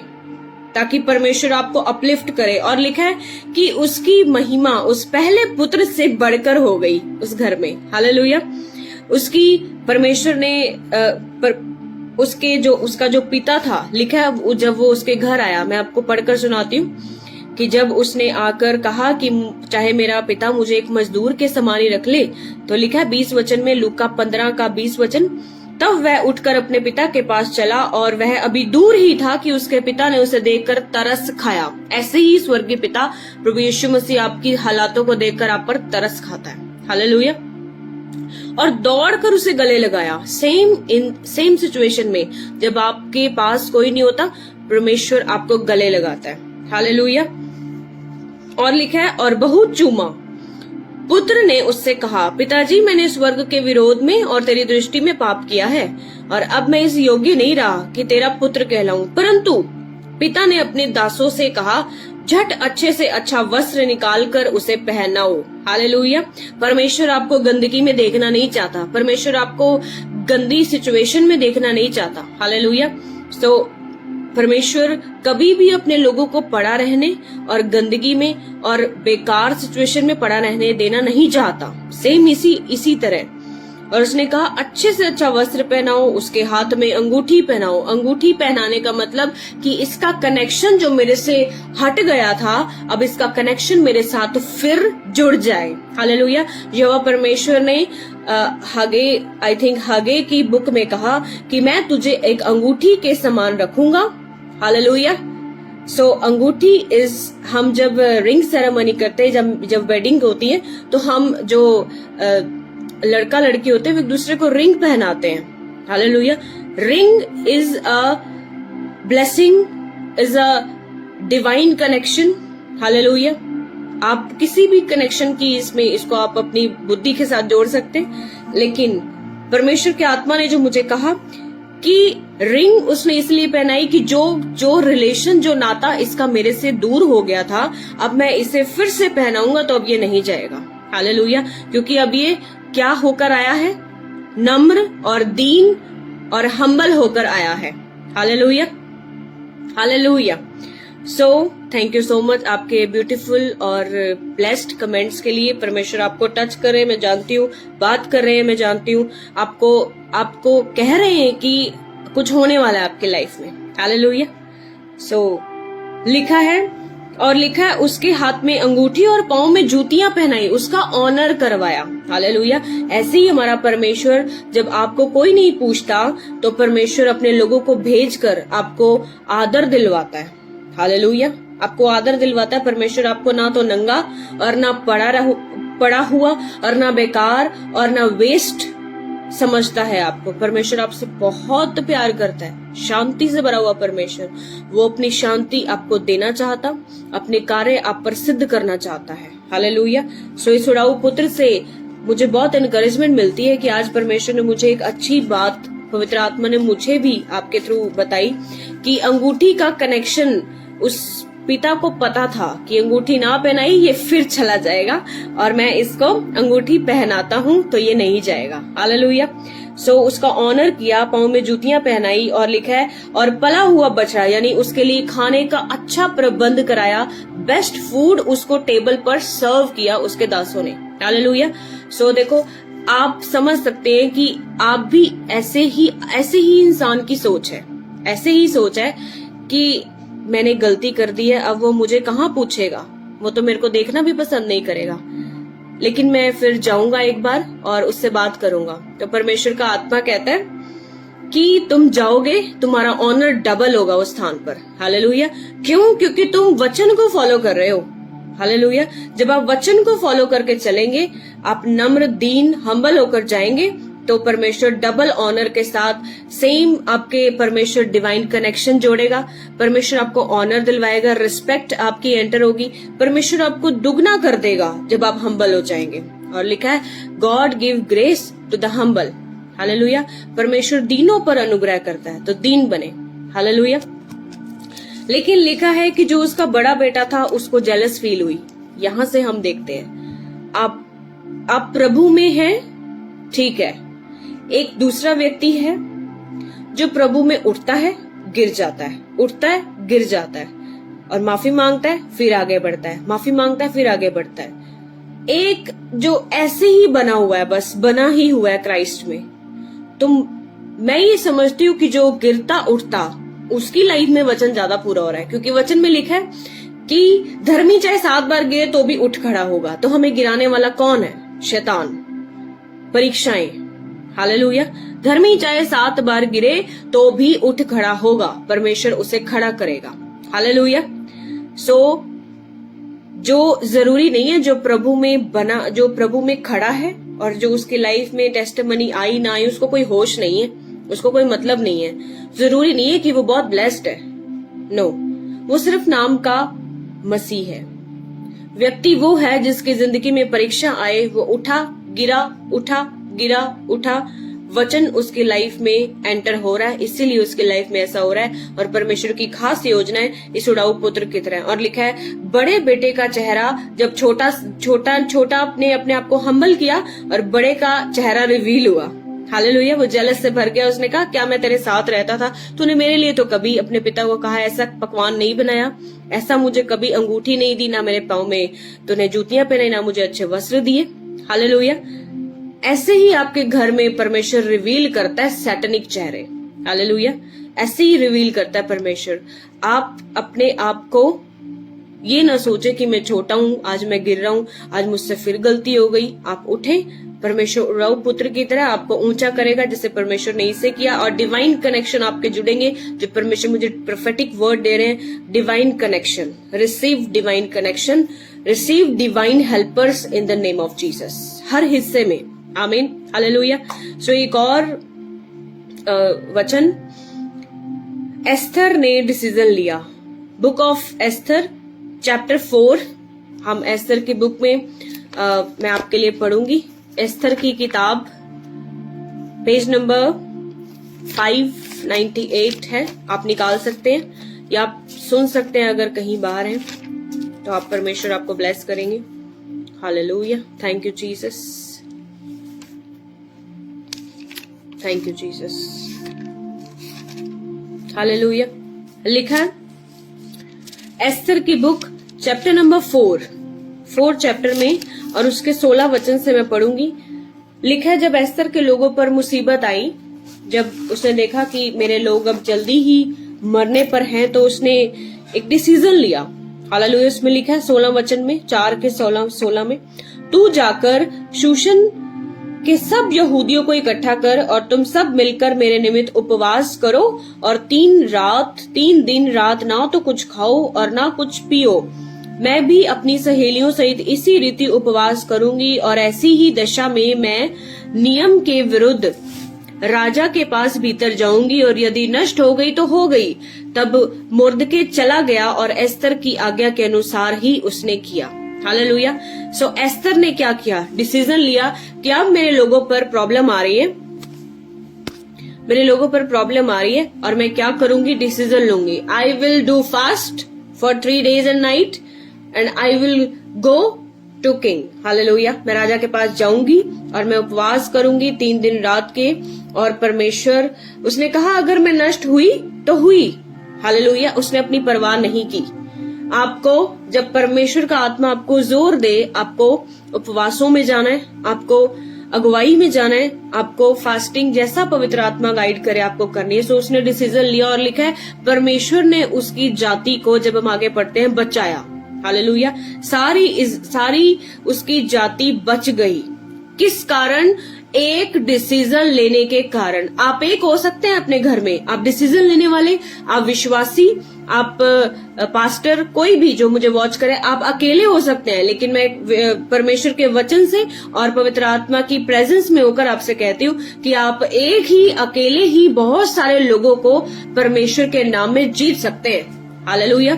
Speaker 2: ताकि परमेश्वर आपको अपलिफ्ट करे। और लिखा है कि उसकी महिमा उस पहले पुत्र से बढ़कर हो गई उस घर में। हालेलुया। उसकी परमेश्वर ने उसका जो पिता था, लिखा है जब वो उसके घर आया, मैं आपको पढ़कर सुनाती हूँ कि जब उसने आकर कहा कि चाहे मेरा पिता मुझे एक मजदूर के समान ही रख ले, तो लिखा है 20 वचन में, लूका 15 का 20 वचन, तब वह उठकर अपने पिता के पास चला और वह अभी दूर ही था कि उसके पिता ने उसे देखकर तरस खाया। ऐसे ही स्वर्गीय पिता प्रभु यीशु मसीह आपकी हालातों को देखकर आप पर तरस खाता है। हालेलुया। और दौड़कर उसे गले लगाया। सेम सिचुएशन में जब आपके पास कोई नहीं होता, परमेश्वर आपको गले लगाता है। हालेलुया। और लिखा है और बहुत चूमा। पुत्र ने उससे कहा, पिताजी मैंने स्वर्ग के विरोध में और तेरी दृष्टि में पाप किया है और अब मैं इस योग्य नहीं रहा कि तेरा पुत्र कहलाऊं। परंतु पिता ने अपने दासों से कहा, झट अच्छे से अच्छा वस्त्र निकाल कर उसे पहनाओ। हालेलुया। परमेश्वर आपको गंदगी में देखना नहीं चाहता। परमेश्वर आपको गंदी सिचुएशन में देखना नहीं चाहता। हालेलुया। सो परमेश्वर कभी भी अपने लोगों को पड़ा रहने और गंदगी में और बेकार सिचुएशन में पड़ा रहने देना नहीं चाहता। सेम इसी तरह। और उसने कहा अच्छे से अच्छा वस्त्र पहनाओ, उसके हाथ में अंगूठी पहनाओ। अंगूठी पहनाने का मतलब कि इसका कनेक्शन जो मेरे से हट गया था, अब इसका कनेक्शन मेरे साथ फिर जुड़ जाए। हालेलुया। यहोवा परमेश्वर ने हगे की बुक में कहा कि मैं तुझे एक अंगूठी के समान रखूंगा। हालेलुया। सो अंगूठी इज, हम जब रिंग सेरेमनी करते हैं, जब वेडिंग होती है, तो हम जो लड़का लड़की होते हैं, एक दूसरे को रिंग पहनाते हैं। Hallelujah. Ring is a blessing, is a divine connection. Hallelujah. आप किसी भी कनेक्शन की इसको आप अपनी बुद्धि के साथ जोड़ सकते हैं, लेकिन परमेश्वर की आत्मा ने जो मुझे कहा कि रिंग उसने इसलिए पहनाई कि जो रिलेशन, जो नाता इसका मेरे से दूर हो गया था, अब मैं इसे फिर से पहनाऊंगा तो अब ये नहीं जाएगा। हालेलुया। क्योंकि अब ये क्या होकर आया है? नम्र और दीन और हम्बल होकर आया है। Hallelujah. Hallelujah. So thank you so much आपके ब्यूटीफुल और ब्लेस्ड कमेंट्स के लिए। परमेश्वर आपको टच कर रहे हैं, मैं जानती हूँ, बात कर रहे हैं, मैं जानती हूँ, आपको कह रहे हैं कि कुछ होने वाला है आपके लाइफ में। हालेलुया। सो लिखा है उसके हाथ में अंगूठी और पांव में जूतियां पहनाई, उसका ऑनर करवाया। हालेलुया। ऐसे ही हमारा परमेश्वर, जब आपको कोई नहीं पूछता तो परमेश्वर अपने लोगों को भेजकर आपको आदर दिलवाता है। हालेलुया। आपको आदर दिलवाता है। परमेश्वर आपको ना तो नंगा और ना पड़ा हुआ और ना बेकार और ना वेस्ट समझता है आपको। परमेश्वर आपसे बहुत प्यार करता है, शांति से भरा हुआ परमेश्वर। वो अपनी शांति आपको देना चाहता, अपने कार्य आप पर सिद्ध करना चाहता है। हालेलुया। सो इस उड़ाऊ पुत्र से मुझे बहुत एनकरेजमेंट मिलती है कि आज परमेश्वर ने मुझे एक अच्छी बात, पवित्र आत्मा ने मुझे भी आपके थ्रू बताई कि अंगूठी का कनेक्शन, उस पिता को पता था कि अंगूठी ना पहनाई ये फिर चला जाएगा, और मैं इसको अंगूठी पहनाता हूँ तो ये नहीं जाएगा। हालेलुया। सो उसका ऑनर किया, पांव में जूतियां पहनाई, और लिखा है और पला हुआ बछड़ा, यानी उसके लिए खाने का अच्छा प्रबंध कराया, बेस्ट फूड उसको टेबल पर सर्व किया उसके दासों ने। हालेलुया। सो देखो, आप समझ सकते हैं कि आप भी ऐसे ही इंसान की सोच है, ऐसे ही सोच है कि मैंने गलती कर दी है, अब वो मुझे कहाँ पूछेगा, वो तो मेरे को देखना भी पसंद नहीं करेगा, लेकिन मैं फिर जाऊंगा एक बार और उससे बात करूंगा। तो परमेश्वर का आत्मा कहता है कि तुम जाओगे, तुम्हारा ऑनर डबल होगा उस स्थान पर। हालेलुया। क्यों? क्योंकि तुम वचन को फॉलो कर रहे हो। हालेलुया। जब आप वचन को फॉलो करके चलेंगे, आप नम्र, दीन, हम्बल होकर जाएंगे, तो परमेश्वर डबल ऑनर के साथ सेम आपके परमेश्वर डिवाइन कनेक्शन जोड़ेगा। परमेश्वर आपको ऑनर दिलवाएगा, रिस्पेक्ट आपकी एंटर होगी। परमेश्वर आपको दुगना कर देगा जब आप हम्बल हो जाएंगे। और लिखा है God give grace to the humble. Hallelujah. परमेश्वर दीनों पर अनुग्रह करता है, तो दीन बने। हालेलुया। लेकिन लिखा है कि जो उसका बड़ा बेटा था उसको जेलस फील हुई। यहां से हम देखते हैं आप प्रभु में हैं, ठीक है। एक दूसरा व्यक्ति है जो प्रभु में उठता है, गिर जाता है, उठता है, गिर जाता है। और माफी मांगता है, फिर आगे बढ़ता है, माफी मांगता है, फिर आगे बढ़ता है। एक जो ऐसे ही बना हुआ है, बस बना ही हुआ है क्राइस्ट में, तो मैं ये समझती हूँ कि जो गिरता उठता उसकी लाइफ में वचन ज्यादा पूरा हो रहा है, क्योंकि वचन में लिखा है कि धर्मी चाहे 7 बार गिरे तो भी उठ खड़ा होगा। तो हमें गिराने वाला कौन है? शैतान, परीक्षाएं। हालेलुया। धर्मी चाहे 7 बार गिरे तो भी उठ खड़ा होगा, परमेश्वर उसे खड़ा करेगा। हालेलुया। सो जो जरूरी नहीं है, जो प्रभु में बना, जो प्रभु में खड़ा है और जो उसकी लाइफ में टेस्टिमनी आई ना आई, उसको कोई होश नहीं है, उसको कोई मतलब नहीं है। जरूरी नहीं है कि वो बहुत ब्लेस्ड है। नो, वो सिर्फ नाम का मसीह है। व्यक्ति वो है जिसकी जिंदगी में परीक्षा आए, वो उठा गिरा, उठा गिरा, उठा, वचन उसकी लाइफ में एंटर हो रहा है, इसीलिए उसकी लाइफ में ऐसा हो रहा है। और परमेश्वर की खास योजना है इस उड़ाऊ पुत्र की तरह। और लिखा है, बड़े बेटे का चेहरा जब छोटा छोटा छोटा अपने आप को हम्बल किया और बड़े का चेहरा रिवील हुआ। हालेलुया। वो जेलस से भर गया। उसने कहा, क्या मैं तेरे साथ रहता था? तूने मेरे लिए तो कभी अपने पिता को कहा ऐसा पकवान नहीं बनाया, ऐसा मुझे कभी अंगूठी नहीं दी, ना मेरे पाँव में तूने जूतियां पहनाई, ना मुझे अच्छे वस्त्र दिए। हालेलुया। ऐसे ही आपके घर में परमेश्वर रिवील करता है सैटनिक चेहरे। हालेलुया। ऐसे ही रिवील करता है परमेश्वर। आप अपने आप को ये ना सोचे कि मैं छोटा हूँ, आज मैं गिर रहा हूँ, आज मुझसे फिर गलती हो गई। आप उठे, परमेश्वर उड़ाऊ पुत्र की तरह आपको ऊंचा करेगा जैसे परमेश्वर ने इसे किया। और डिवाइन कनेक्शन आपके जुड़ेंगे, जो परमेश्वर मुझे प्रोफेटिक वर्ड दे रहे हैं। Divine connection, receive divine connection, receive divine helpers in the name of Jesus, हर हिस्से में। आमीन। हालेलुया। सो एक और वचन, एस्थर ने डिसीजन लिया। बुक ऑफ एस्थर चैप्टर 4, हम एस्थर की बुक में मैं आपके लिए पढ़ूंगी। एस्थर की किताब पेज नंबर 598 है, आप निकाल सकते हैं या आप सुन सकते हैं। अगर कहीं बाहर हैं तो आप, परमेश्वर आपको ब्लेस करेंगे। Hallelujah. Thank you Jesus, thank you Jesus. Hallelujah. लिखा है एस्थर की बुक चैप्टर नंबर 4 चैप्टर में, और उसके 16 वचन से मैं पढ़ूंगी। लिखा है, जब एस्थर के लोगों पर मुसीबत आई, जब उसने देखा कि मेरे लोग अब जल्दी ही मरने पर हैं, तो उसने एक डिसीजन लिया। हालेलुया। उसमें लिखा है 16 वचन में, 4 के 16 में, तू जाकर शूशन के सब यहूदियों को इकट्ठा कर और तुम सब मिलकर मेरे निमित्त उपवास करो और 3 दिन रात ना तो कुछ खाओ और ना कुछ पियो। मैं भी अपनी सहेलियों सहित इसी रीति उपवास करूंगी और ऐसी ही दशा में मैं नियम के विरुद्ध राजा के पास भीतर जाऊंगी, और यदि नष्ट हो गई तो हो गई। तब मुर्दके चला गया और एस्थर की आज्ञा के अनुसार ही उसने किया। हालेलुया। सो एस्थर ने क्या किया? डिसीजन लिया कि अब मेरे लोगों पर प्रॉब्लम आ रही है, मेरे लोगों पर प्रॉब्लम आ रही है और मैं क्या करूंगी? डिसीजन लूंगी। I will do fast for 3 days and night and I will go to king. Hallelujah. मैं राजा के पास जाऊंगी और मैं उपवास करूंगी 3 दिन रात के। और परमेश्वर, उसने कहा अगर मैं नष्ट हुई तो हुई। हालेलुया। उसने अपनी परवाह नहीं की। आपको, जब परमेश्वर का आत्मा आपको जोर दे, आपको उपवासों में जाना है, आपको अगुवाई में जाना है, आपको फास्टिंग जैसा पवित्र आत्मा गाइड करे आपको करनी है। सो उसने डिसीजन लिया और लिखा है, परमेश्वर ने उसकी जाति को, जब हम आगे पढ़ते हैं, बचाया। हालेलुया। सारी उसकी जाति बच गई। किस कारण? एक डिसीजन लेने के कारण। आप एक हो सकते हैं अपने घर में, आप डिसीजन लेने वाले, आप विश्वासी, आप पास्टर, कोई भी जो मुझे वॉच करे, आप अकेले हो सकते हैं। लेकिन मैं परमेश्वर के वचन से और पवित्र आत्मा की प्रेजेंस में होकर आपसे कहती हूँ कि आप एक ही, अकेले ही बहुत सारे लोगों को परमेश्वर के नाम में जीत सकते हैं। हालेलुया।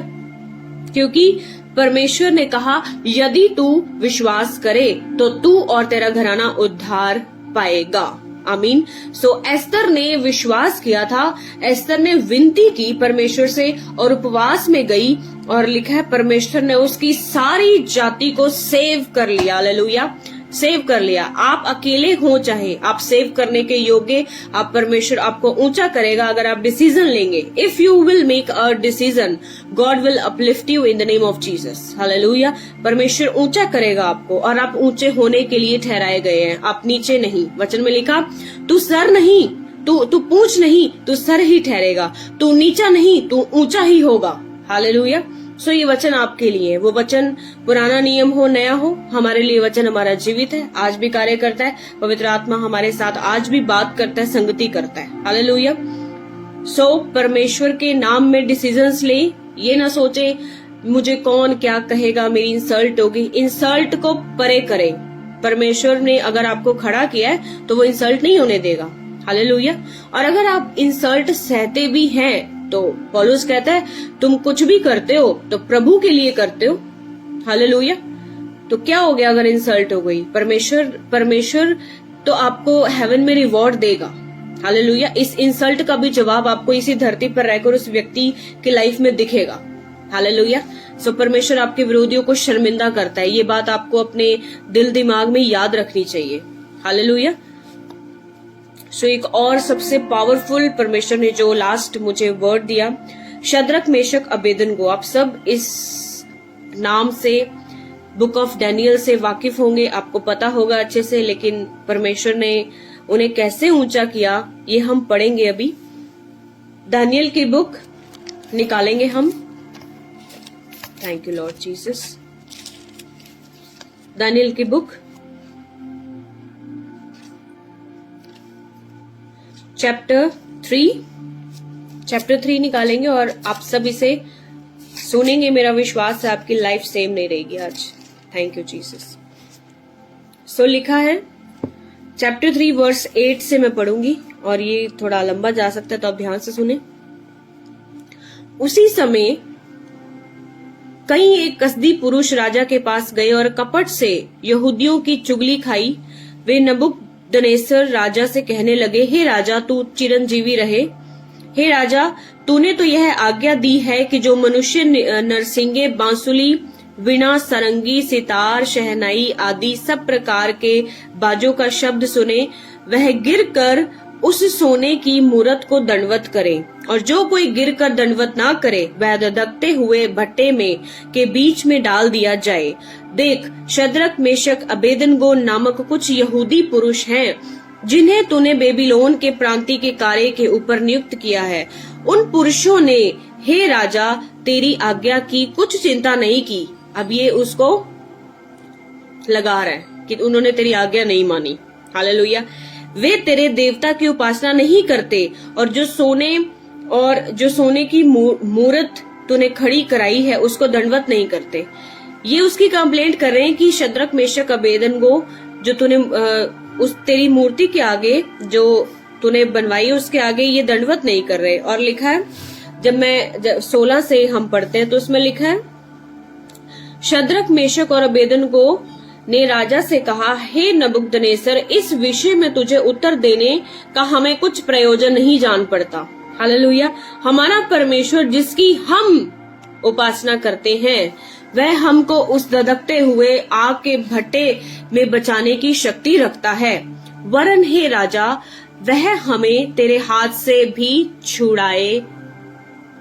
Speaker 2: क्योंकि परमेश्वर ने कहा, यदि तू विश्वास करे तो तू और तेरा घराना उद्धार पाएगा। आमीन। सो एस्थर ने विश्वास किया था, एस्थर ने विनती की परमेश्वर से और उपवास में गई, और लिखा है परमेश्वर ने उसकी सारी जाति को सेव कर लिया। हालेलुया। सेव कर लिया। आप अकेले हो चाहे, आप सेव करने के योग्य, आप परमेश्वर आपको ऊंचा करेगा अगर आप डिसीजन लेंगे। If you will make a decision, God will uplift you in the name of Jesus. Hallelujah. परमेश्वर ऊंचा करेगा आपको और आप ऊंचे होने के लिए ठहराए गए हैं, आप नीचे नहीं। वचन में लिखा, तू सर नहीं, तू पूंछ नहीं, तू सर ही ठहरेगा। तू नीचा नहीं, तू ऊंचा ही होगा। हालेलुया। सो ये वचन आपके लिए, वो वचन पुराना नियम हो नया हो, हमारे लिए वचन हमारा जीवित है, आज भी कार्य करता है। पवित्र आत्मा हमारे साथ आज भी बात करता है, संगति करता है। हालेलुया। सो परमेश्वर के नाम में डिसीजंस ले। ये ना सोचे मुझे कौन क्या कहेगा, मेरी इंसल्ट होगी। इंसल्ट को परे करें। परमेश्वर ने अगर आपको खड़ा किया है तो वो इंसल्ट नहीं होने देगा। हालेलुया। और अगर आप इंसल्ट सहते भी हैं तो पौलुस कहता है तुम कुछ भी करते हो तो प्रभु के लिए करते हो। हालेलुया। तो क्या हो गया अगर इंसल्ट हो गई? परमेश्वर तो आपको हेवन में रिवॉर्ड देगा। हालेलुया। इस इंसल्ट का भी जवाब आपको इसी धरती पर रहकर उस व्यक्ति की लाइफ में दिखेगा। हालेलुया। सो परमेश्वर आपके विरोधियों को शर्मिंदा करता है। ये बात आपको अपने दिल दिमाग में याद रखनी चाहिए। हालेलुया। सो एक और सबसे पावरफुल परमेश्वर ने जो लास्ट मुझे वर्ड दिया, शद्रक मेशक अबेदनगो। आप सब इस नाम से बुक ऑफ डैनियल से वाकिफ होंगे, आपको पता होगा अच्छे से, लेकिन परमेश्वर ने उन्हें कैसे ऊंचा किया ये हम पढ़ेंगे अभी। दानियल की बुक निकालेंगे हम। Thank you Lord Jesus. Daniel की बुक चैप्टर 3 निकालेंगे और आप सब इसे सुनेंगे। मेरा विश्वास है आपकी लाइफ सेम नहीं रहेगी आज। Thank you Jesus. सो लिखा है चैप्टर 3 वर्स 8 से मैं पढ़ूंगी और ये थोड़ा लंबा जा सकता है तो आप ध्यान से सुने। उसी समय कई एक कसदी पुरुष राजा के पास गए और कपट से यहूदियों की चुगली खाई। वे नबूकदनेस्सर राजा से कहने लगे, हे राजा तू चिरंजीवी रहे। हे राजा तूने तो यह आज्ञा दी है कि जो मनुष्य नरसिंगे, बांसुली, वीणा, सरंगी, सितार, शहनाई आदि सब प्रकार के बाजों का शब्द सुने वह गिर कर उस सोने की मूरत को दंडवत करे, और जो कोई गिर कर दंडवत ना करे वह धधकते हुए भट्टे में के बीच में डाल दिया जाए। देख, शद्रक, मेशक, अबेदनगो नामक कुछ यहूदी पुरुष हैं जिन्हें तूने बेबीलोन के प्रांतीय के कार्य के ऊपर नियुक्त किया है। उन पुरुषों ने हे राजा तेरी आज्ञा की कुछ चिंता नहीं की। अब ये उसको लगा रहा है कि उन्होंने तेरी आज्ञा नहीं मानी। हालेलुया। वे तेरे देवता की उपासना नहीं करते और जो सोने की मूरत तूने खड़ी कराई है उसको दंडवत नहीं करते। ये उसकी कंप्लेंट कर रहे हैं कि शद्रक, मेशक, अबेदनगो जो तूने उस तेरी मूर्ति के आगे जो तूने बनवाई उसके आगे ये दंडवत नहीं कर रहे। और लिखा है जब 16 से हम पढ़ते हैं तो उसमें लिखा है, शद्रक, मेशक और अबेदनगो ने राजा से कहा, हे नबूकदनेस्सर, इस विषय में तुझे उत्तर देने का हमें कुछ प्रयोजन नहीं जान पड़ता। हालेलुया। हमारा परमेश्वर जिसकी हम उपासना करते हैं वह हमको उस धधकते हुए आग के भट्टे में बचाने की शक्ति रखता है। वरन हे राजा वह हमें तेरे हाथ से भी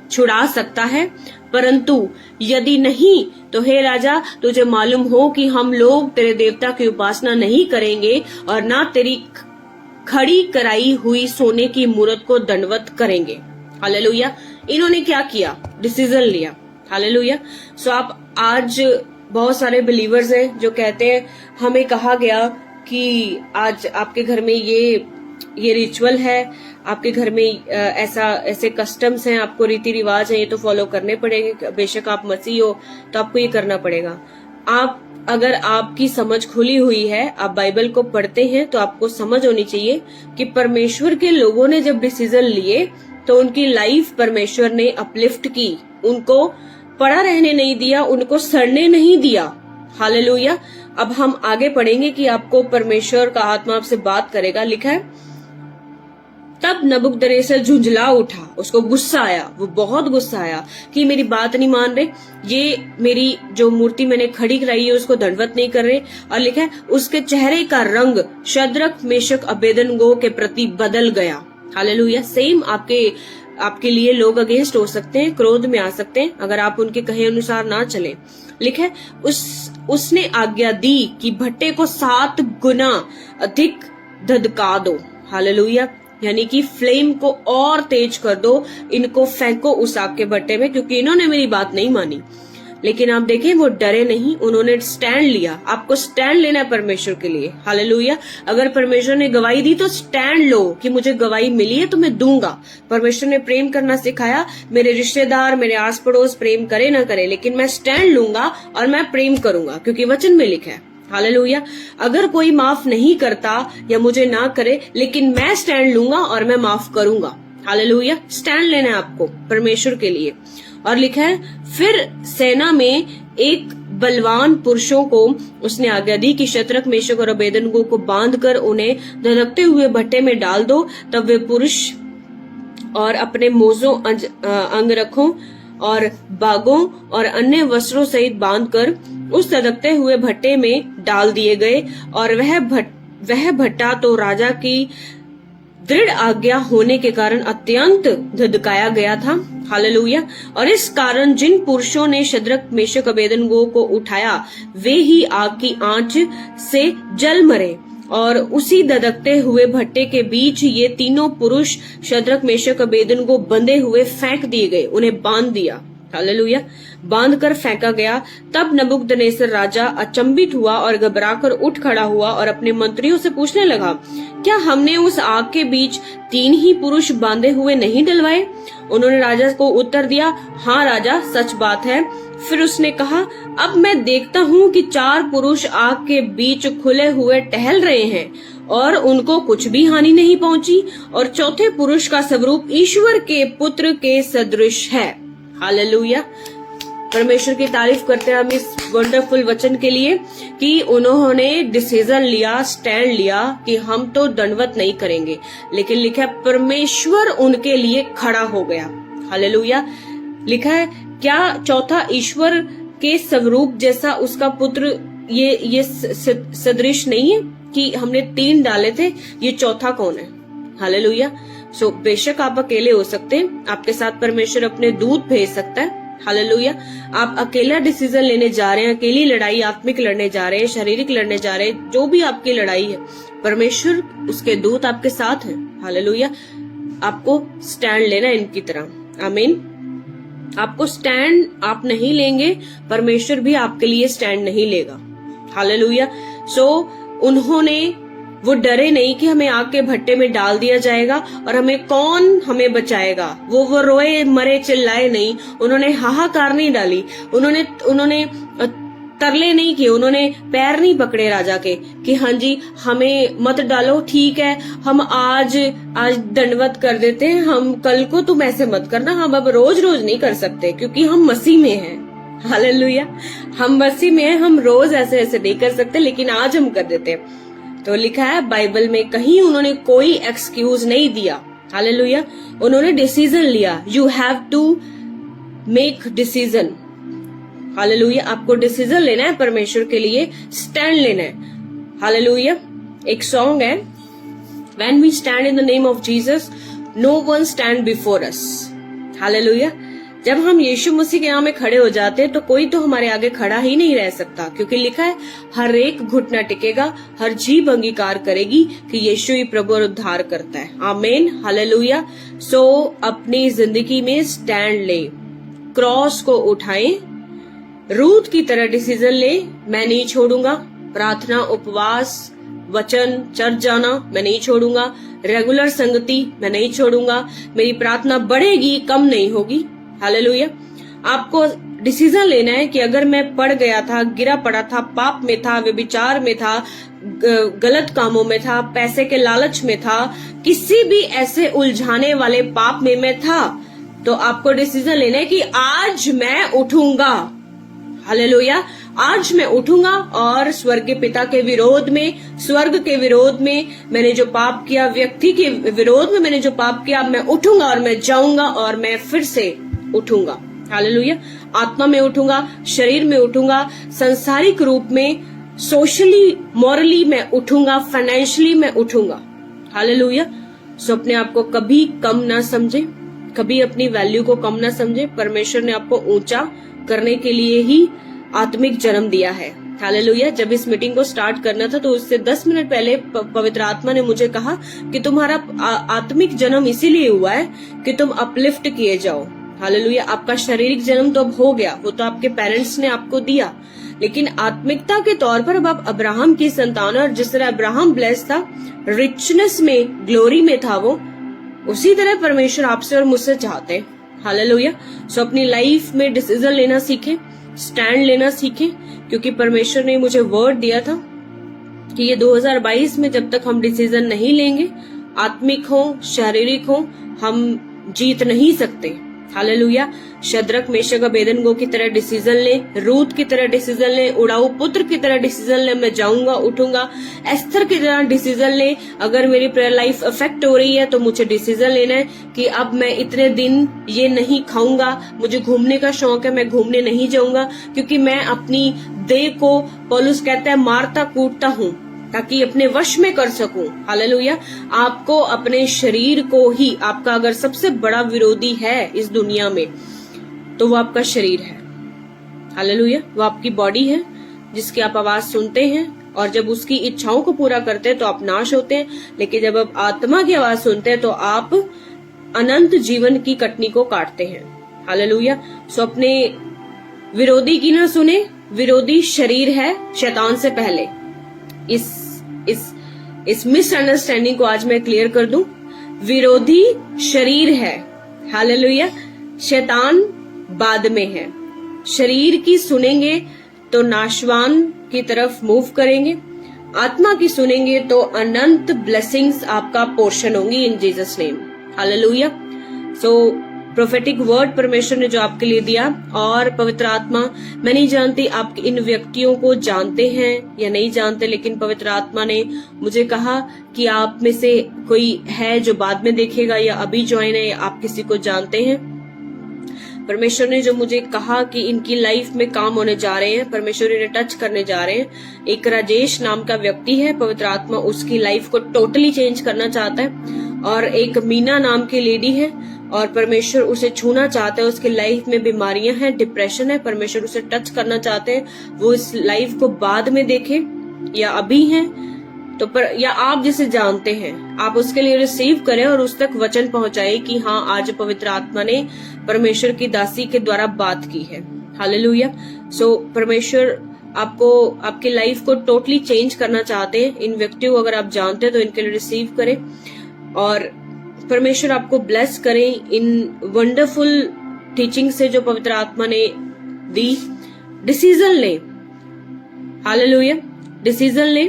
Speaker 2: छुड़ा सकता है, परंतु यदि नहीं तो हे राजा तुझे मालूम हो कि हम लोग तेरे देवता की उपासना नहीं करेंगे और ना तेरी खड़ी कराई हुई सोने की मूरत को दंडवत करेंगे। हालेलुया। इन्होंने क्या किया? डिसीजन लिया। हालेलुया। सो आप आज बहुत सारे बिलीवर्स हैं जो कहते हैं हमें कहा गया कि आज आपके घर में ये रिचुअल है, आपके घर में ऐसे कस्टम्स हैं, आपको रीति रिवाज हैं, ये तो फॉलो करने पड़ेंगे। बेशक आप मसीह हो तो आपको ये करना पड़ेगा। अगर आपकी समझ खुली हुई है, आप बाइबल को पढ़ते हैं तो आपको समझ होनी चाहिए कि परमेश्वर के लोगों ने जब डिसीजन लिए तो उनकी लाइफ परमेश्वर ने अपलिफ्ट की, उनको पड़ा रहने नहीं दिया, उनको सड़ने नहीं दिया। हालेलुया। अब हम आगे पढ़ेंगे कि आपको परमेश्वर का आत्मा आपसे बात करेगा। लिखा है तब नबूकदनेस्सर झुंझला उठा, उसको गुस्सा आया, वो बहुत गुस्सा आया कि मेरी बात नहीं मान रहे, ये मेरी जो मूर्ति मैंने खड़ी कराई है उसको दंडवत नहीं कर रहे। और लिखा है उसके चेहरे का रंग शद्रक मेशक अबेदनगो के प्रति बदल गया। हालेलुया। सेम आपके लिए लोग अगेंस्ट हो सकते हैं, क्रोध में आ सकते हैं अगर आप उनके कहे अनुसार ना चले। लिखा है उसने आज्ञा दी कि भट्टे को 7 गुना अधिक धधका दो। हालेलुया। यानी कि फ्लेम को और तेज कर दो, इनको फेंको उस आग के भट्टे में, क्योंकि इन्होंने मेरी बात नहीं मानी। लेकिन आप देखें वो डरे नहीं, उन्होंने स्टैंड लिया। आपको स्टैंड लेना है परमेश्वर के लिए। हालेलुया। अगर परमेश्वर ने गवाही दी तो स्टैंड लो कि मुझे गवाही मिली है तो मैं दूंगा। परमेश्वर ने प्रेम करना सिखाया, मेरे रिश्तेदार मेरे आस पड़ोस प्रेम करे ना करे, लेकिन मैं स्टैंड लूंगा और मैं प्रेम करूंगा, क्योंकि वचन में लिखा है। हालेलुया। अगर कोई माफ नहीं करता या मुझे ना करे, लेकिन मैं स्टैंड लूंगा और मैं माफ करूंगा। हालेलुया। स्टैंड लेना है आपको परमेश्वर के लिए। और लिखा है फिर सेना में एक बलवान पुरुषों को उसने आज्ञा दी कि शद्रक मेशक और अबेदनगो को बांधकर उन्हें धधकते हुए भट्टे में डाल दो। तब वे पुरुष और अपने मोजों अंगरखों और बागों और अन्य वस्त्रों सहित बांधकर उस धधकते हुए भट्टे में डाल दिए गए। और वह भट्टा तो राजा की दृढ़ आज्ञा होने के कारण अत्यंत धधकाया गया था। हालेलुया। और इस कारण जिन पुरुषों ने शद्रक मेशक अबेदनगो को उठाया वे ही आग की आंच से जल मरे। और उसी धधकते हुए भट्टे के बीच ये तीनों पुरुष शद्रक मेशक अबेदनगो बंधे हुए फेंक दिए गए, उन्हें बांध दिया। हालेलुया। बांध कर फेंका गया। तब नबूकदनेस्सर राजा अचंभित हुआ और घबराकर उठ खड़ा हुआ और अपने मंत्रियों से पूछने लगा, क्या हमने उस आग के बीच 3 ही पुरुष बांधे हुए नहीं डलवाए? उन्होंने राजा को उत्तर दिया, हाँ राजा, सच बात है। फिर उसने कहा, अब मैं देखता हूँ कि 4 पुरुष आग के बीच खुले हुए टहल रहे हैं और उनको कुछ भी हानि नहीं पहुंची, और चौथे पुरुष का स्वरूप ईश्वर के पुत्र के सदृश है। हालेलुया। परमेश्वर की तारीफ करते हैं हम इस वंडरफुल वचन के लिए कि उन्होंने डिसीजन लिया, स्टैंड लिया कि हम तो दंडवत नहीं करेंगे, लेकिन लिखा है परमेश्वर उनके लिए खड़ा हो गया। हालेलुया। लिखा है क्या चौथा ईश्वर के स्वरूप जैसा उसका पुत्र ये सदृश नहीं है कि हमने 3 डाले थे, ये चौथा कौन है? हालेलुया। सो बेशक आप अकेले हो सकते हैं, आपके साथ परमेश्वर अपने दूत भेज सकता है। हालेलुया। आप अकेला डिसीजन लेने जा रहे हैं, अकेली लड़ाई आत्मिक लड़ने जा रहे हैं, शारीरिक लड़ने जा रहे हैं, जो भी आपकी लड़ाई है, परमेश्वर उसके दूत आपके साथ हैं। हालेलुया। आपको स्टैंड लेना इनकी तरह। आमीन। आपको स्टैंड आप नहीं लेंगे, परमेश्वर भी आपके लिए स्टैंड नहीं लेगा। हालेलुया। सो उन्होंने वो डरे नहीं कि हमें आग के भट्टे में डाल दिया जाएगा और कौन हमें बचाएगा। वो रोए मरे चिल्लाए नहीं, उन्होंने हाहाकार नहीं डाली, उन्होंने तरले नहीं किए, उन्होंने पैर नहीं पकड़े राजा के कि हाँ जी हमें मत डालो, ठीक है हम आज दंडवत कर देते हैं, हम कल को तुम ऐसे मत करना, हम अब रोज रोज नहीं कर सकते क्योंकि हम मसीह में हैं। हालेलुया। हम मसीह में हैं, हम रोज ऐसे नहीं कर सकते, लेकिन आज हम कर देते हैं। तो लिखा है बाइबल में कहीं उन्होंने कोई एक्सक्यूज नहीं दिया। हालेलुया। उन्होंने डिसीजन लिया। You have to make decision. Hallelujah. आपको डिसीजन लेना है परमेश्वर के लिए, स्टैंड लेना है। हालेलुया। एक सॉन्ग है, When we stand in the name of Jesus, no one stand before us. Hallelujah. जब हम यीशु मसीह के नाम में खड़े हो जाते हैं तो कोई तो हमारे आगे खड़ा ही नहीं रह सकता, क्योंकि लिखा है हर एक घुटना टिकेगा, हर जीभ अंगीकार करेगी कि यीशु ही प्रभु और उद्धार करता है। आमीन। हालेलुया। सो अपनी जिंदगी में स्टैंड ले, क्रॉस को उठाएं, रूथ की तरह डिसीजन ले, मैं नहीं छोड़ूंगा। प्रार्थना, उपवास, वचन, चर्च जाना मैं नहीं छोड़ूंगा, रेगुलर संगति मैं नहीं छोड़ूंगा, मेरी प्रार्थना बढ़ेगी, कम नहीं होगी। हालेलुया। आपको डिसीजन लेना है कि अगर मैं पड़ गया था, गिरा पड़ा था, पाप में था, व्यभिचार में था, गलत कामों में था, पैसे के लालच में था, किसी भी ऐसे उलझाने वाले पाप में मैं था, तो आपको डिसीजन लेना है कि आज मैं उठूंगा। हालेलुया। आज मैं उठूंगा और स्वर्ग के पिता के विरोध में, स्वर्ग के विरोध में मैंने जो पाप किया, व्यक्ति के विरोध में मैंने जो पाप किया, अब मैं उठूंगा और मैं जाऊंगा और मैं फिर से उठूंगा। हालेलुया। आत्मा में उठूंगा, शरीर में उठूंगा, सांसारिक रूप में, सोशली, मॉरली मैं उठूंगा, फाइनेंशियली मैं उठूंगा। हालेलुया। सो अपने आप को कभी कम ना समझे, कभी अपनी वैल्यू को कम ना समझे। परमेश्वर ने आपको ऊंचा करने के लिए ही आत्मिक जन्म दिया है। हालेलुया। जब इस मीटिंग को स्टार्ट करना था तो उससे 10 मिनट पहले पवित्र आत्मा ने मुझे कहा कि तुम्हारा आत्मिक जन्म इसीलिए हुआ है कि तुम अपलिफ्ट किए जाओ। हालेलुया। आपका शारीरिक जन्म तो अब हो गया, वो तो आपके पेरेंट्स ने आपको दिया, लेकिन आत्मिकता के तौर पर अब आप अब्राहम की संतान, और जिस तरह अब्राहम ब्लेस था, रिचनेस में, ग्लोरी में था वो, उसी तरह परमेश्वर आपसे और मुझसे चाहते हैं। हालेलुया। सो अपनी लाइफ में डिसीजन लेना सीखें, स्टैंड लेना सीखें, क्योंकि परमेश्वर ने मुझे वर्ड दिया था कि ये 2022 में जब तक हम डिसीजन नहीं लेंगे, आत्मिक हो, शारीरिक हो, हम जीत नहीं सकते। हालेलुया। शद्रक, मेशक, अबेदनगो की तरह डिसीजन ले, रूत की तरह डिसीजन ले, उड़ाऊ पुत्र की तरह डिसीजन ले, मैं जाऊंगा, उठूंगा। एस्थर की तरह डिसीजन ले। अगर मेरी प्रेयर लाइफ अफेक्ट हो रही है तो मुझे डिसीजन लेना है कि अब मैं इतने दिन ये नहीं खाऊंगा। मुझे घूमने का शौक है, मैं घूमने नहीं जाऊंगा, क्योंकि मैं अपनी देह को, पौलुस कहता है, मारता कूटता हूँ ताकि अपने वश में कर सकूं। हालेलुया। आपको अपने शरीर को ही, आपका अगर सबसे बड़ा विरोधी है इस दुनिया में तो वो आपका शरीर है। हालेलुया। वो आपकी बॉडी है जिसकी आप आवाज सुनते हैं, और जब उसकी इच्छाओं को पूरा करते हैं तो आप नाश होते हैं, लेकिन जब आप आत्मा की आवाज सुनते हैं तो आप अनंत जीवन की कटनी को काटते हैं। हालेलुया। सो अपने विरोधी की ना सुने, विरोधी शरीर है शैतान से पहले। इस मिसअंडरस्टैंडिंग को आज मैं क्लियर कर दूं। विरोधी शरीर है। हालेलुया। शैतान बाद में है। शरीर की सुनेंगे तो नाशवान की तरफ मूव करेंगे, आत्मा की सुनेंगे तो अनंत ब्लेसिंग्स आपका पोर्शन होंगी इन जीसस नेम। हालेलुया। सो प्रोफेटिक वर्ड परमेश्वर ने जो आपके लिए दिया, और पवित्र आत्मा, मैं नहीं जानती आप इन व्यक्तियों को जानते हैं या नहीं जानते, लेकिन पवित्र आत्मा ने मुझे कहा कि आप में से कोई है जो बाद में देखेगा या अभी ज्वाइन है, या आप किसी को जानते हैं। परमेश्वर ने जो मुझे कहा कि इनकी लाइफ में काम होने जा रहे हैं, परमेश्वर इन्हें टच करने जा रहे हैं। एक राजेश नाम का व्यक्ति है, पवित्र आत्मा उसकी लाइफ को टोटली चेंज करना चाहता है, और एक मीना नाम की लेडी है, और परमेश्वर उसे छूना चाहते हैं। उसकी लाइफ में बीमारियां हैं, डिप्रेशन है, परमेश्वर उसे टच करना चाहते हैं। वो इस लाइफ को बाद में देखे या अभी है तो या आप जिसे जानते हैं आप उसके लिए रिसीव करें और उस तक वचन पहुंचाए कि हाँ, आज पवित्र आत्मा ने परमेश्वर की दासी के द्वारा बात की है। हालेलुया। सो परमेश्वर आपको, आपकी लाइफ को टोटली चेंज करना चाहते हैं। इन व्यक्तियों को अगर आप जानते हैं तो इनके लिए रिसीव करें, और परमेश्वर आपको ब्लेस करें इन वंडरफुल टीचिंग से जो पवित्र आत्मा ने दी। डिसीजन ले। हालेलुया। डिसीजन ले,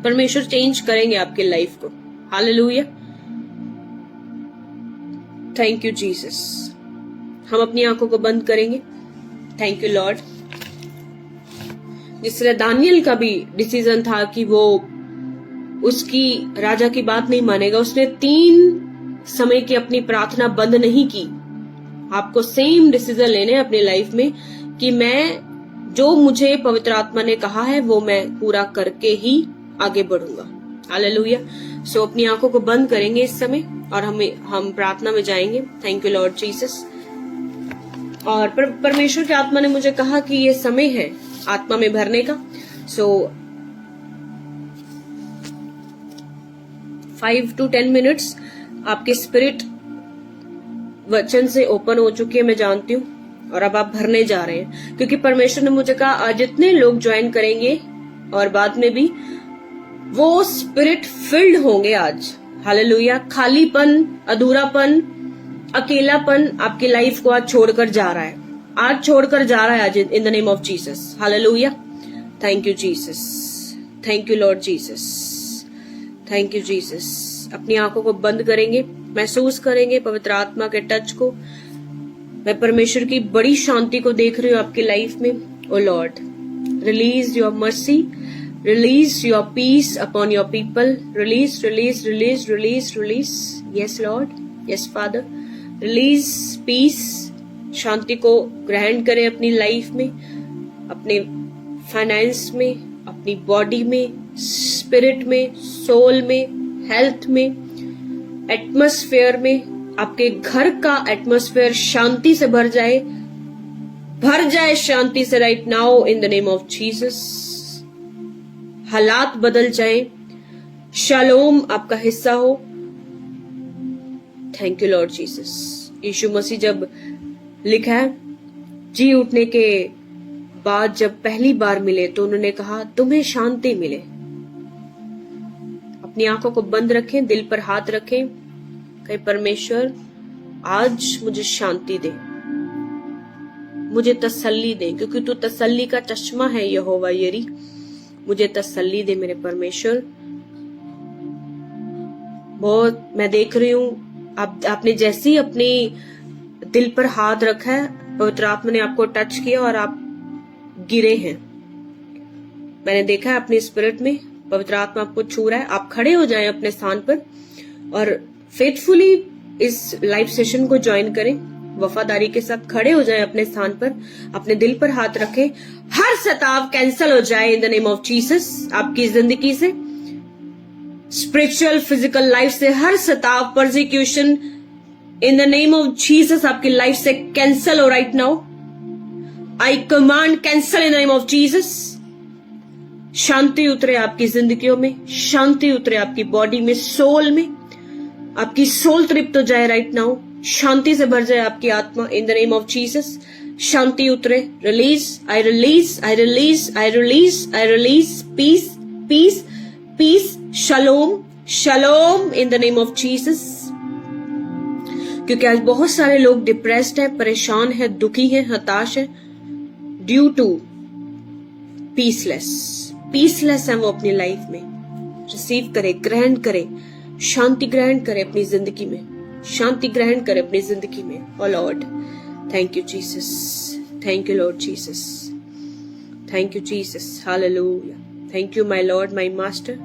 Speaker 2: परमेश्वर चेंज करेंगे आपकी लाइफ को। हालेलुया। Thank you Jesus. हम अपनी आंखों को बंद करेंगे। Thank you Lord. जिस तरह दानियल का भी डिसीजन था कि वो उसकी राजा की बात नहीं मानेगा, उसने 3 समय की अपनी प्रार्थना बंद नहीं की। आपको सेम डिसीजन लेने अपनी लाइफ में कि मैं जो मुझे पवित्र आत्मा ने कहा है वो मैं पूरा करके ही आगे बढ़ूंगा। हालेलुया। सो अपनी आंखों को बंद करेंगे इस समय और हम प्रार्थना में जाएंगे। Thank you Lord Jesus. और परमेश्वर की आत्मा ने मुझे कहा कि ये समय है आत्मा में भरने का। सो 5 to 10 मिनट्स आपके स्पिरिट वचन से ओपन हो चुकी है, मैं जानती हूँ, और अब आप भरने जा रहे हैं, क्योंकि परमेश्वर ने मुझे कहा आज जितने लोग ज्वाइन करेंगे और बाद में भी वो स्पिरिट फिल्ड होंगे आज। हालेलुया। खालीपन, अधूरापन, अकेलापन आपकी लाइफ को आज छोड़कर जा रहा है, आज छोड़कर जा रहा है आज इन the name of Jesus. Hallelujah. Thank you Jesus. Thank you Lord Jesus. Thank you Jesus. अपनी आंखों को बंद करेंगे, महसूस करेंगे पवित्र आत्मा के टच को। मैं परमेश्वर की बड़ी शांति को देख रही हूँ आपकी लाइफ में। O Lord, release your mercy, release your peace upon your people, release release release release release. Yes Lord, yes father, release peace, शांति को ग्रहण करें अपनी लाइफ में, अपने फाइनेंस में, अपनी बॉडी में, स्पिरिट में, सोल में, हेल्थ में, एटमॉस्फेयर में। आपके घर का एटमॉस्फेयर शांति से भर जाए शांति से right now in the name of Jesus. हालात बदल जाए, शालोम आपका हिस्सा हो। Thank you Lord Jesus. यीशु मसीह जब लिखा है जी उठने के बाद जब पहली बार मिले तो उन्होंने कहा तुम्हें शांति मिले। अपनी आंखों को बंद रखें, दिल पर हाथ रखें, कहे परमेश्वर आज मुझे शांति दे, मुझे तसल्ली दे, क्योंकि तू तसल्ली का चश्मा है यहोवा यरी। मुझे तसल्ली दे मेरे परमेश्वर। बहुत मैं देख रही हूँ आपने जैसे ही अपनी दिल पर हाथ रखा है, पवित्र आत्मा ने आपको टच किया और आप गिरे हैं। मैंने देखा है अपने स्पिरिट में पवित्र आत्मा आपको छू रहा है। आप खड़े हो जाएं अपने स्थान पर और फेथफुली इस लाइव सेशन को ज्वाइन करें। वफादारी के साथ खड़े हो जाएं अपने स्थान पर, अपने दिल पर हाथ रखें। हर सताव कैंसल हो जाए in the name of Jesus. आपकी जिंदगी से, स्पिरिचुअल फिजिकल लाइफ से हर सताव, persecution in the name of Jesus आपकी लाइफ से कैंसल हो right now. I command cancel in the name of Jesus. शांति उतरे आपकी जिंदगियों में, शांति उतरे आपकी बॉडी में, सोल में। आपकी सोल तृप्त हो जाए राइट नाउ, शांति से भर जाए आपकी आत्मा in the name of Jesus. शांति उतरे। Release, I release, I release, I release, I release peace, peace, peace, शलोम, शलोम in the name of Jesus. क्योंकि आज बहुत सारे लोग डिप्रेस्ड हैं, परेशान हैं, दुखी हैं, हताश हैं, ड्यू टू पीसलेस है वो अपनी लाइफ में। रिसीव करे, ग्रहण करे, शांति ग्रहण करे अपनी जिंदगी में, शांति ग्रहण करे अपनी जिंदगी में। O Lord, thank you Jesus, thank you Lord Jesus, thank you Jesus, hallelujah. Thank you my Lord, my master,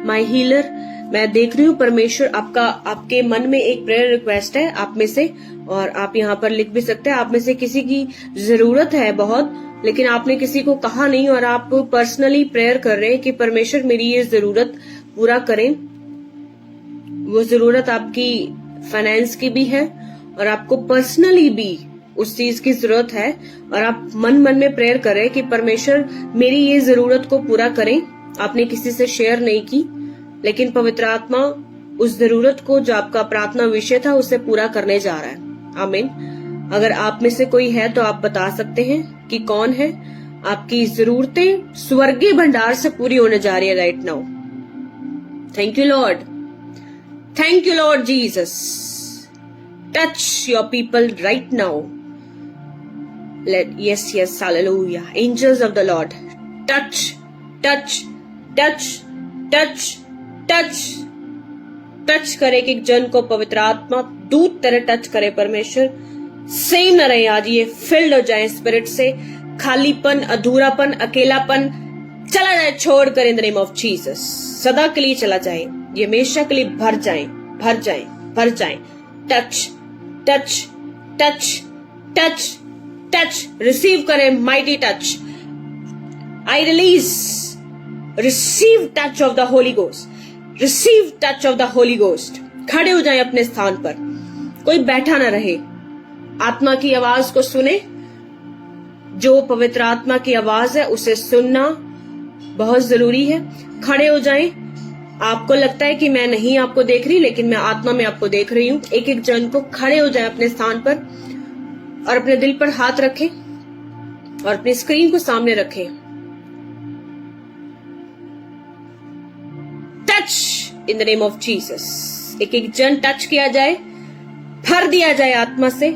Speaker 2: my healer. मैं देख रही हूँ परमेश्वर आपके मन में एक प्रेयर रिक्वेस्ट है आप में से, और आप यहाँ पर लिख भी सकते हैं। आप में से किसी की जरूरत है बहुत, लेकिन आपने किसी को कहा नहीं और आप पर्सनली प्रेयर कर रहे हैं कि परमेश्वर मेरी ये जरूरत पूरा करें। वो जरूरत आपकी फाइनेंस की भी है और आपको पर्सनली भी उस चीज की जरूरत है, और आप मन में प्रेयर कर रहे हैं कि परमेश्वर मेरी ये जरूरत को पूरा करें। आपने किसी से शेयर नहीं की, लेकिन पवित्र आत्मा उस जरूरत को जो आपका प्रार्थना विषय था उसे पूरा करने जा रहा है। आमीन। अगर आप में से कोई है तो आप बता सकते हैं कि कौन है। आपकी जरूरतें स्वर्गीय भंडार से पूरी होने जा रही है right now. Thank you Lord, thank you Lord Jesus. Touch your people right now. Yes, hallelujah. Angels of the Lord, touch, touch, touch, touch, touch, touch करे एक जन को पवित्र आत्मा दूत तरह टच करे परमेश्वर। सेम न रहे आज, ये फिल्ड हो जाए स्पिरिट से। खालीपन, अधूरापन, अकेलापन चला जाए, छोड़ कर इन द नेम ऑफ जीसस। सदा के लिए चला जाए, ये हमेशा के लिए भर जाए, भर जाए, भर जाए। Touch, touch, touch, touch, touch, receive करें mighty touch. I release, receive touch of the Holy Ghost, receive touch of the Holy Ghost. खड़े हो जाएं अपने स्थान पर, कोई बैठा ना रहे। आत्मा की आवाज को सुने। जो पवित्र आत्मा की आवाज है उसे सुनना बहुत जरूरी है। खड़े हो जाएं। आपको लगता है कि मैं नहीं आपको देख रही, लेकिन मैं आत्मा में आपको देख रही हूं। एक एक जन को खड़े हो जाए अपने स्थान पर और अपने दिल पर हाथ रखें और अपनी स्क्रीन को सामने रखें। Touch in the name of Jesus. एक एक जन टच किया जाए, भर दिया जाए आत्मा से,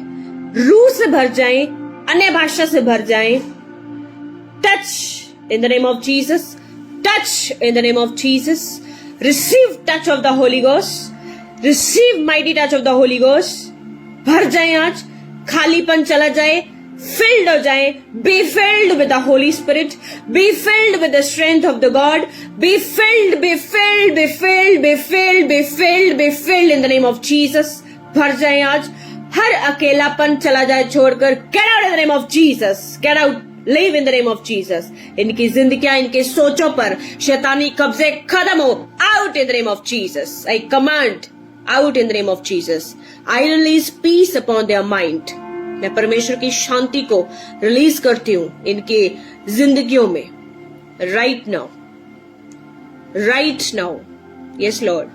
Speaker 2: रूह से भर जाए, अन्य भाषा से भर जाए। Touch in the name of Jesus, touch in the name of Jesus. Receive touch of the Holy Ghost, receive mighty touch of the Holy ghost. भर जाए आज, खालीपन चला जाए, फिल्ड हो जाए, B filled with the Holi spirit, B filled with the strength of the God, B filled, be filled, be filled, be filled, be filled, be filled in the name of Jesus. भर जाए आज, हर अकेलापन चला जाए छोड़कर, get out in the name of Jesus, get out, live in the name of Jesus. इनकी जिंदगियां, इनके सोचों पर शैतानी कब्जे खत्म हो, out in the name of Jesus. I command out in the name of Jesus. I release peace upon their mind. मैं परमेश्वर की शांति को रिलीज करती हूं इनके जिंदगियों में, right now, right now. Yes Lord.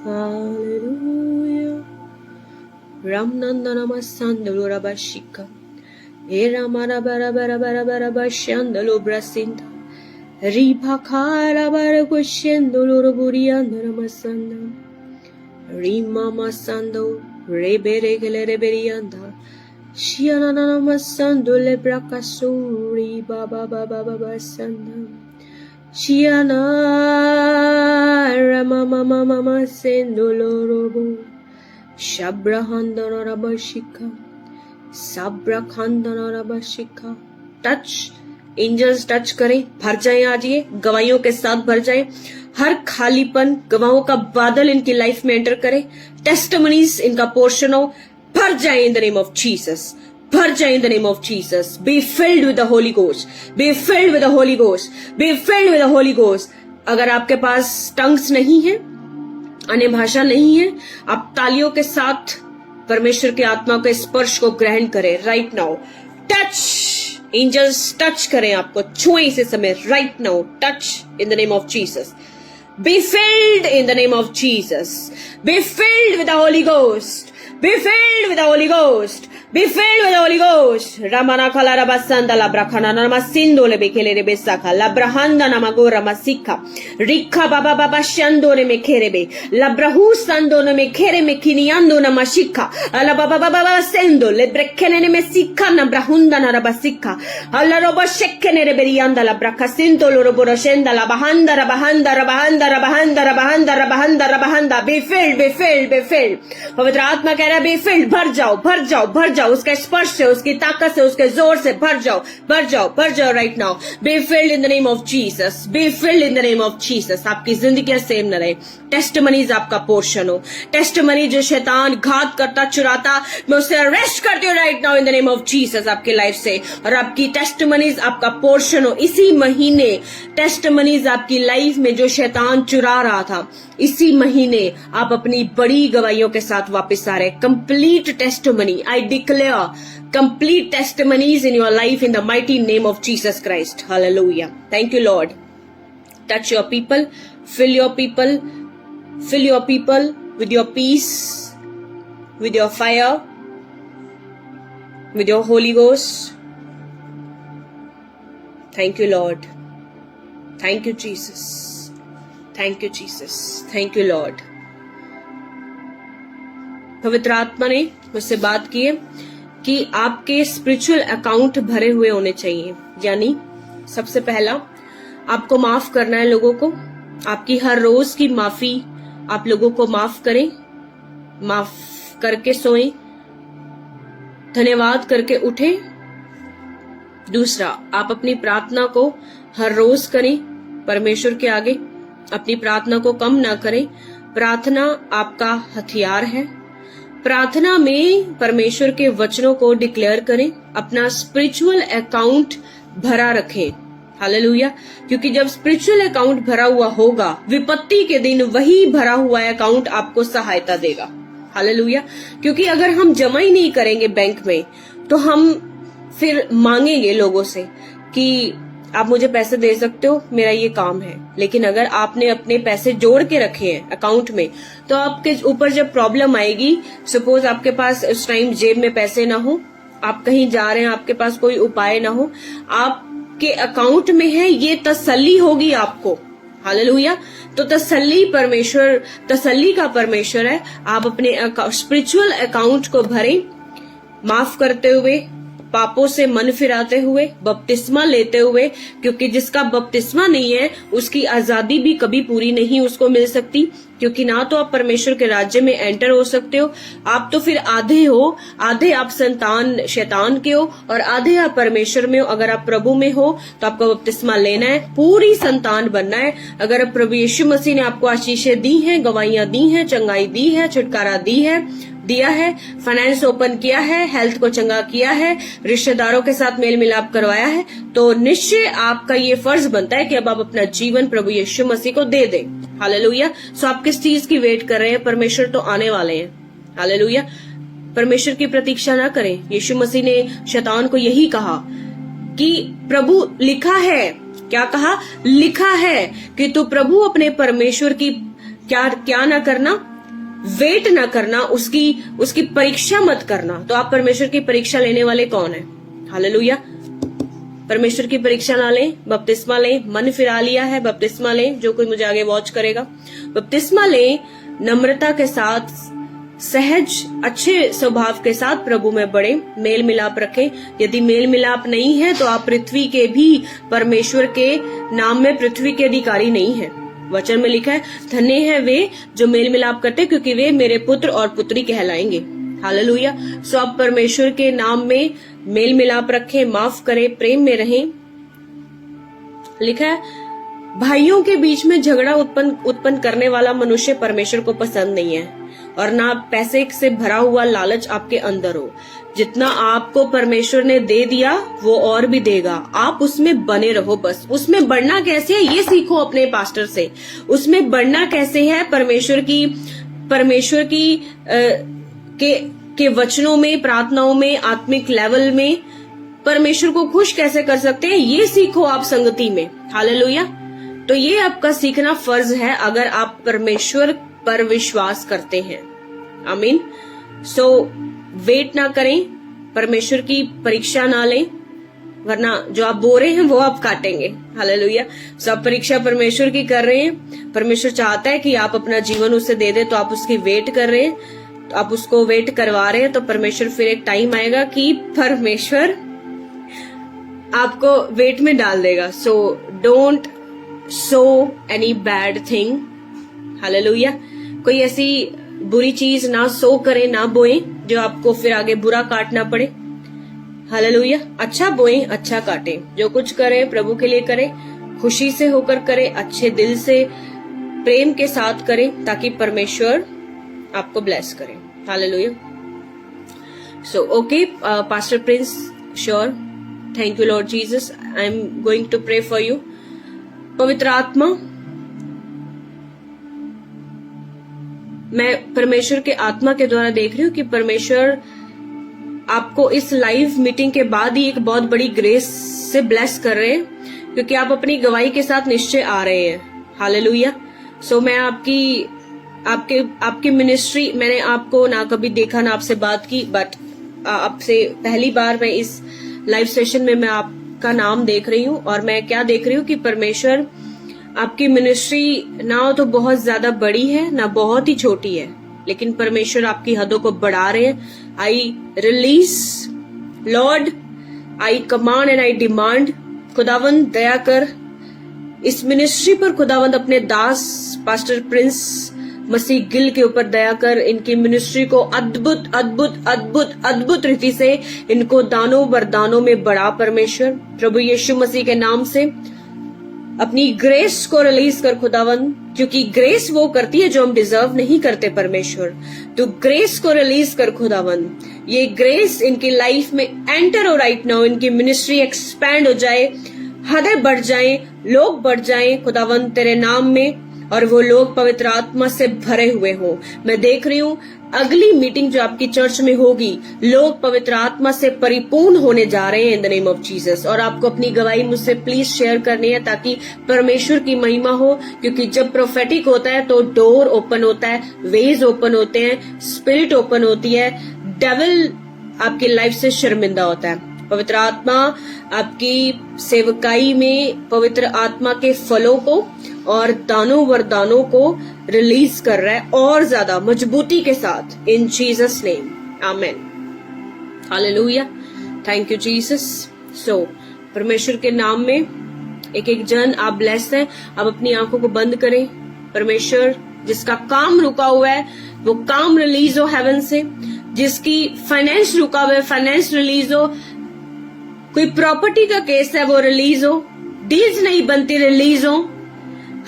Speaker 2: Hallelujah. रामनंदनम संदलो रबाशिका era mara bara bara bara bara bashandolo brasinda riba khara bara kushendolo burianda ramasanda rima masando rebere gele reberianda shiana namasando le brakasuri baba baba baba sanda shiana rama mama mama sendolo robo shabrahandana rabashika साब्रा खानदान और अबाशिका। Touch, angels touch करें, भर जाए आज ये गवाहियों के साथ, भर जाए हर खालीपन, गवाहों का बादल इनकी लाइफ में एंटर करे, टेस्टिमनीज इनका पोर्शन हो, भर जाए in the name of Jesus, भर जाए in the name of Jesus. Be filled with the Holy Ghost, be filled with the Holy Ghost, be filled with the Holy ghost. अगर आपके पास tongues नहीं है, अन्य भाषा नहीं है, आप तालियों के साथ परमेश्वर की आत्मा के स्पर्श को ग्रहण करें right now. Touch, angels touch करें, आपको छुए इसे समय right now. Touch in the name of Jesus. Be filled in the name of Jesus. Be filled with the Holy Ghost, be filled with the Holy Ghost, be filled with the Holy Ghost. रामाना खला रबासंदा लाब्राखाना नमसिंदो ले बेखेले रे बेसाखा लाब्राहंदा नमगो रमसिखा रिखा बाबा बाबा शंदो ने मेखेरेबे लाब्राहू संदो ने मेखेरे मेकिनियांदो नमशिखा अला बाबा बाबा सेंदो ले ब्रेखेने ने मेसिखा नब्राहुंदा नरबसिखा अला रोबो शेखेने रे बेरियांदा लाब्राखासिंदो लो रोबो रोशेंदा लाबहंदा रबहंदा रबहंदा रबहंदा रबहंदा रबहंदा रबहंदा। Be filled, be filled, be filled. पवित्र आत्मा कह रहा है बी फिल्ड, भर जाओ, भर जाओ, भर जाओ, उसके स्पर्श से, उसकी ताकत से, उसके जोर से भर जाओ, भर जाओ, भर जाओ right now. B filled in the name of Jesus, be filled in the name of Jesus. आपकी जिंदगी सेम न रहे, टेस्टिमनीज आपका पोर्शन हो। टेस्टिमनी जो शैतान घात करता, चुराता, मैं उसे अरेस्ट करती हूँ right now in the name of Jesus आपकी लाइफ से, और आपकी टेस्टिमनीज आपका पोर्शन हो। इसी महीने टेस्टिमनीज आपकी लाइफ में जो शैतान चुरा रहा था, इसी महीने आप अपनी बड़ी गवाहियों के साथ वापस आ रहे। Complete testimony, I declare complete testimonies in your life in the mighty name of Jesus Christ. Hallelujah. Thank you, Lord. Touch your people, fill your people, fill your people with your peace, with your fire, with your Holy Ghost. Thank you, Lord. Thank you, Jesus. Thank you, Jesus. Thank you, Lord. पवित्र आत्मा ने मुझसे बात की है कि आपके spiritual account भरे हुए होने चाहिए। यानी सबसे पहला आपको माफ करना है लोगों को, आपकी हर रोज की माफी, आप लोगों को माफ करें, माफ करके सोएं, धन्यवाद करके उठें। दूसरा, आप अपनी प्रार्थना को हर रोज करें परमेश्वर के आगे, अपनी प्रार्थना को कम ना करें। प्रार्थना आपका हथियार है। प्रार्थना में परमेश्वर के वचनों को डिक्लेयर करें, अपना स्पिरिचुअल अकाउंट भरा रखें। हालेलुया। क्योंकि जब स्पिरिचुअल अकाउंट भरा हुआ होगा, विपत्ति के दिन वही भरा हुआ अकाउंट आपको सहायता देगा। हालेलुया। क्योंकि अगर हम जमा ही नहीं करेंगे बैंक में, तो हम फिर मांगेंगे लोगों से कि आप मुझे पैसे दे सकते हो, मेरा ये काम है। लेकिन अगर आपने अपने पैसे जोड़ के रखे हैं अकाउंट में, तो आपके ऊपर जब प्रॉब्लम आएगी, सपोज आपके पास उस टाइम जेब में पैसे ना हो, आप कहीं जा रहे हैं, आपके पास कोई उपाय ना हो, आपके अकाउंट में है, ये तसल्ली होगी आपको। हालेलुया। तो तसल्ली परमेश्वर, तसल्ली का परमेश्वर है। आप अपने स्पिरिचुअल अकाउंट को भरें, माफ करते हुए, पापों से मन फिराते हुए, बपतिस्मा लेते हुए, क्योंकि जिसका बपतिस्मा नहीं है उसकी आजादी भी कभी पूरी नहीं उसको मिल सकती। क्योंकि ना तो आप परमेश्वर के राज्य में एंटर हो सकते हो, आप तो फिर आधे हो, आधे आप संतान शैतान के हो और आधे आप परमेश्वर में हो। अगर आप प्रभु में हो तो आपको बपतिस्मा लेना है, पूरी संतान बनना है। अगर अब प्रभु यीशु मसीह ने आपको आशीषें दी हैं, गवाहियां दी हैं, चंगाई दी है, छुटकारा दिया है, फाइनेंस ओपन किया है, हेल्थ को चंगा किया है, रिश्तेदारों के साथ मेल मिलाप करवाया है, तो निश्चय आपका ये फर्ज बनता है कि अब आप अपना जीवन प्रभु यीशु मसीह को दे दें। हालेलुया। सो आप किस चीज की वेट कर रहे हैं? परमेश्वर तो आने वाले हैं। हालेलुया। परमेश्वर की प्रतीक्षा ना करें। यीशु मसीह ने शैतान को यही कहा कि प्रभु लिखा है, क्या कहा? लिखा है कि तू प्रभु अपने परमेश्वर की क्या ना करना, वेट ना करना, उसकी परीक्षा मत करना। तो आप परमेश्वर की परीक्षा लेने वाले कौन है? हालेलुया। परमेश्वर की परीक्षा ना लें, बपतिस्मा लें। मन फिरा लिया है, बपतिस्मा लें। जो कोई मुझे आगे वॉच करेगा, बपतिस्मा लें, नम्रता के साथ, सहज अच्छे स्वभाव के साथ प्रभु में बढ़े, मेल मिलाप रखें। यदि मेल मिलाप नहीं है तो आप पृथ्वी के भी, परमेश्वर के नाम में पृथ्वी के अधिकारी नहीं है। वचन में लिखा है, धन्य है वे जो मेल मिलाप करते, क्योंकि वे मेरे पुत्र और पुत्री कहलाएंगे। हालेलुया। सो आप परमेश्वर के नाम में मेल मिलाप रखें, माफ करें, प्रेम में रहें। लिखा है, भाइयों के बीच में झगड़ा उत्पन्न करने वाला मनुष्य परमेश्वर को पसंद नहीं है, और ना पैसे से भरा हुआ लालच आपके अंदर हो। जितना आपको परमेश्वर ने दे दिया वो और भी देगा, आप उसमें बने रहो। बस उसमें बढ़ना कैसे है ये सीखो अपने पास्टर से। उसमें बढ़ना कैसे है? परमेश्वर की के वचनों में, प्रार्थनाओं में, आत्मिक लेवल में परमेश्वर को खुश कैसे कर सकते हैं ये सीखो आप संगति में। हालेलुया। तो ये आपका सीखना फर्ज है अगर आप परमेश्वर पर विश्वास करते हैं। आमीन। सो वेट ना करें, परमेश्वर की परीक्षा ना लें, वरना जो आप बो रहे हैं वो आप काटेंगे। हालेलुया। सब परीक्षा परमेश्वर की कर रहे हैं। परमेश्वर चाहता है कि आप अपना जीवन उसे दे दे, तो आप उसकी वेट कर रहे हैं, तो आप उसको वेट करवा रहे हैं। तो परमेश्वर फिर एक टाइम आएगा कि परमेश्वर आपको वेट में डाल देगा। So don't so any bad thing. Hallelujah. कोई ऐसी बुरी चीज ना सो करे, ना बोए जो आपको फिर आगे बुरा काटना पड़े। हालेलुया। अच्छा बोए, अच्छा काटे। जो कुछ करे प्रभु के लिए करे, खुशी से होकर करे, अच्छे दिल से, प्रेम के साथ करे, ताकि परमेश्वर आपको ब्लेस करे। Hallelujah. So okay pastor Prince, sure, thank you Lord Jesus. I am going to pray for you. पवित्र आत्मा, मैं परमेश्वर के आत्मा के द्वारा देख रही हूँ कि परमेश्वर आपको इस लाइव मीटिंग के बाद ही एक बहुत बड़ी ग्रेस से ब्लेस कर रहे हैं, क्योंकि आप अपनी गवाही के साथ निश्चय आ रहे हैं। हालेलुया। सो मैं आपकी मिनिस्ट्री, मैंने आपको ना कभी देखा ना आपसे बात की, बट आपसे पहली बार मैं इस लाइव सेशन में मैं आपका नाम देख रही हूँ। और मैं क्या देख रही हूँ कि परमेश्वर आपकी मिनिस्ट्री ना तो बहुत ज्यादा बड़ी है ना बहुत ही छोटी है, लेकिन परमेश्वर आपकी हदों को बढ़ा रहे हैं। I release Lord, I command and I demand, खुदावंद दया कर इस मिनिस्ट्री पर। खुदावंद अपने दास पास्टर प्रिंस मसीह गिल के ऊपर दया कर। इनकी मिनिस्ट्री को अद्भुत अद्भुत अद्भुत अद्भुत रीति से इनको दानों वरदानों में बढ़ा परमेश्वर। प्रभु यीशु मसीह के नाम से अपनी ग्रेस को रिलीज कर खुदावंद, क्योंकि ग्रेस वो करती है जो हम डिजर्व नहीं करते। परमेश्वर तो ग्रेस को रिलीज कर खुदावंद। ये ग्रेस इनकी लाइफ में एंटर हो राइट नाउ। इनकी मिनिस्ट्री एक्सपैंड हो जाए, हदें बढ़ जाएं, लोग बढ़ जाएं खुदावंद तेरे नाम में, और वो लोग पवित्र आत्मा से भरे हुए हों। मैं देख रही हूँ अगली मीटिंग जो आपकी चर्च में होगी, लोग पवित्र आत्मा से परिपूर्ण होने जा रहे हैं इन द नेम ऑफ जीसस। और आपको अपनी गवाही मुझसे प्लीज शेयर करनी है, ताकि परमेश्वर की महिमा हो। क्योंकि जब प्रोफेटिक होता है तो डोर ओपन होता है, वेज ओपन होते हैं, स्पिरिट ओपन होती है, डेविल आपकी लाइफ से शर्मिंदा होता है। पवित्र आत्मा आपकी सेवकाई में पवित्र आत्मा के फलों को और दानों वरदानों को रिलीज कर रहा है और ज्यादा मजबूती के साथ, इन जीसस नेम, आमेन। Hallelujah. Thank you Jesus. So परमेश्वर के नाम में एक एक जन आप ब्लेस्ड हैं। आप अपनी आंखों को बंद करें। परमेश्वर जिसका काम रुका हुआ है वो काम रिलीज हो हेवन से, जिसकी फाइनेंस रुका हुआ है फाइनेंस रिलीज हो, कोई प्रॉपर्टी का केस है वो रिलीज हो, डील्स नहीं बनती रिलीज हो,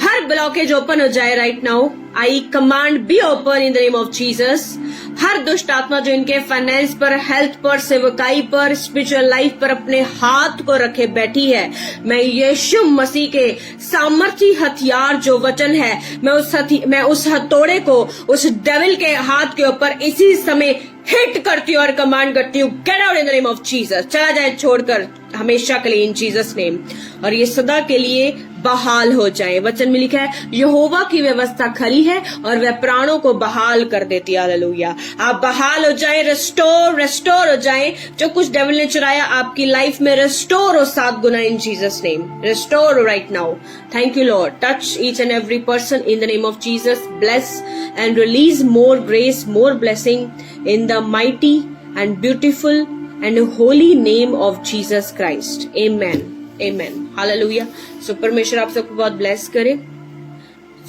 Speaker 2: हर ब्लॉकेज ओपन हो जाए right now. I command be open in the name of Jesus. हर दुष्ट आत्मा जो इनके फाइनेंस पर, हेल्थ पर, सेवकाई पर, स्पिरिचुअल लाइफ पर अपने हाथ को रखे बैठी है, मैं यीशु मसीह के सामर्थी हथियार जो वचन है, मैं उस हथौड़े को उस डेविल के हाथ के ऊपर इसी समय हिट करती हूँ और कमांड करती हूँ, gate out in the name of Jesus. चला जाए छोड़कर हमेशा के लिए इन जीसस नेम, और ये सदा के लिए बहाल हो जाए। वचन में लिखा है यहोवा की व्यवस्था खरी है और वह प्राणों को बहाल कर देती है। हालेलुया। आप बहाल हो जाए, रेस्टोर हो जाए। जो कुछ डेविल ने चुराया आपकी लाइफ में रेस्टोर हो 7 गुना in Jesus name, restore right now. Thank you Lord. Touch each and every person in the name of Jesus. Bless and release more grace, more blessing in the mighty and beautiful and holy name of Jesus Christ. Amen. Amen. Hallelujah. So परमेश्वर आप सबको बहुत bless करे।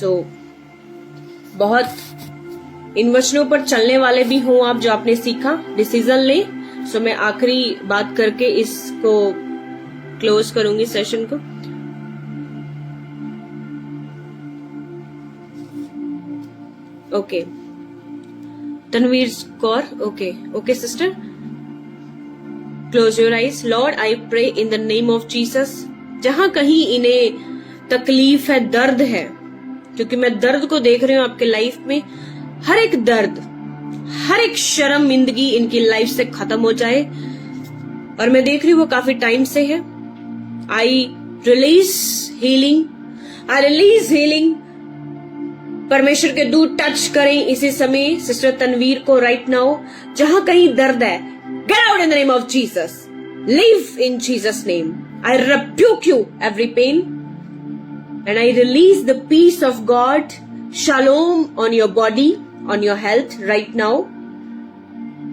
Speaker 2: So बहुत इन वचनों पर चलने वाले भी हों आप, जो आपने सीखा, डिसीजन लें। So मैं आखिरी बात करके इसको क्लोज करूंगी सेशन को। Okay Tanveer Kaur, okay sister, close your eyes. Lord I pray in the name of Jesus, जहां कहीं इन्हें तकलीफ है, दर्द है, क्योंकि मैं दर्द को देख रही हूं आपके लाइफ में, हर एक दर्द, हर एक शर्मिंदगी इनकी लाइफ से खत्म हो जाए। और मैं देख रही हूं वो काफी टाइम से है। आई रिलीज हीलिंग, परमेश्वर के दूत टच करें इसी समय सिस्टर तनवीर को राइट नाउ। जहां कहीं दर्द है, get out in the name of Jesus. Live in Jesus' name. I rebuke you every pain and I release the peace of God, shalom on your body, on your health right now.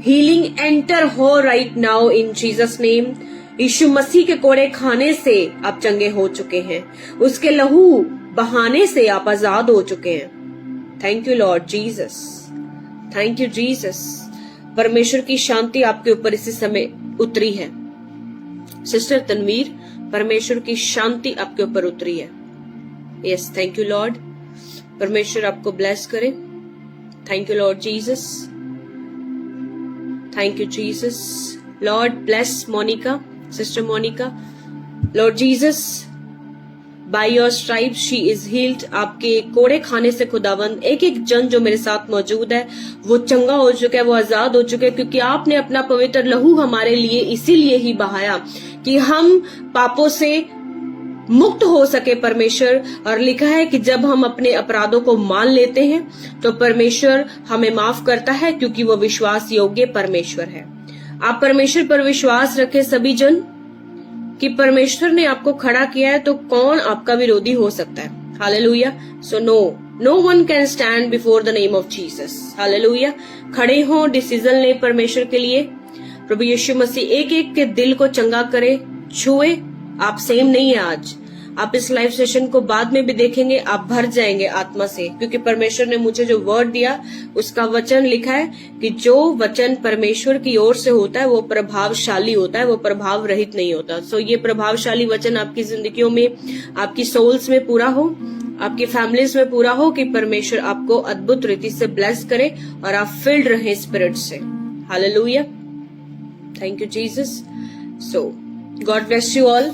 Speaker 2: Healing enter हो right now in Jesus' name. यीशु मसीह के कोड़े खाने से आप चंगे हो चुके हैं, उसके लहू बहाने से आप आजाद हो चुके हैं। Thank you Lord Jesus, thank you Jesus. परमेश्वर की शांति आपके ऊपर इसी समय उतरी है सिस्टर तनवीर, परमेश्वर की शांति आपके ऊपर उतरी है। Yes, thank you Lord. परमेश्वर आपको ब्लेस करे। Thank you Lord Jesus, thank you Jesus. Lord bless Monica, sister Monica. Lord Jesus, by your stripes she is healed. आपके कोड़े खाने से खुदावंद एक एक जन जो मेरे साथ मौजूद है वो चंगा हो चुका है, वो आजाद हो चुका है, क्योंकि आपने अपना पवित्र लहू हमारे लिए इसीलिए ही बहाया कि हम पापों से मुक्त हो सके परमेश्वर। और लिखा है कि जब हम अपने अपराधों को मान लेते हैं तो परमेश्वर हमें माफ करता है, क्योंकि वो विश्वास योग्य परमेश्वर है। आप परमेश्वर पर विश्वास रखें सभी जन, कि परमेश्वर ने आपको खड़ा किया है तो कौन आपका विरोधी हो सकता है। Hallelujah. So no one can stand before the name of Jesus. Hallelujah. खड़े हो, डिसीजन ले परमेश्वर के लिए। प्रभु यीशु मसीह एक एक के दिल को चंगा करे, छुए। आप सेम नहीं है आज। आप इस लाइव सेशन को बाद में भी देखेंगे, आप भर जाएंगे आत्मा से, क्योंकि परमेश्वर ने मुझे जो वर्ड दिया उसका वचन लिखा है कि जो वचन परमेश्वर की ओर से होता है वो प्रभावशाली होता है, वो प्रभाव रहित नहीं होता। सो ये प्रभावशाली वचन आपकी जिंदगियों में, आपकी सोल्स में पूरा हो, आपकी फैमिलीज में पूरा हो, कि परमेश्वर आपको अद्भुत रीति से ब्लेस करे और आप फिल्ड रहे स्पिरिट से। Hallelujah. Thank you Jesus. So God bless you all.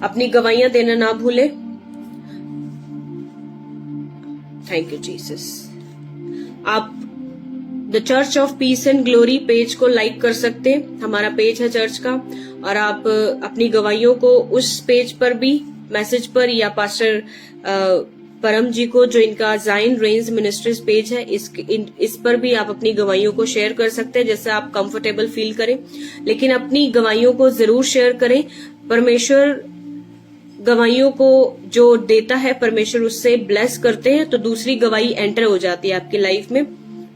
Speaker 2: अपनी गवाहियां देना ना भूले। Thank you Jesus. आप the church of peace and glory page को लाइक कर सकते हैं, हमारा पेज है चर्च का, और आप अपनी गवाहियों को उस पेज पर भी, मैसेज पर, या पास्टर परम जी को जो इनका जाइन रेंज मिनिस्ट्रीज पेज है, इस पर भी आप अपनी गवाहियों को शेयर कर सकते हैं, जैसे आप कंफर्टेबल फील करें। लेकिन अपनी गवाहियों को जरूर शेयर करें। परमेश्वर गवाहियों को जो देता है, परमेश्वर उससे ब्लेस करते हैं, तो दूसरी गवाही एंटर हो जाती है आपकी लाइफ में।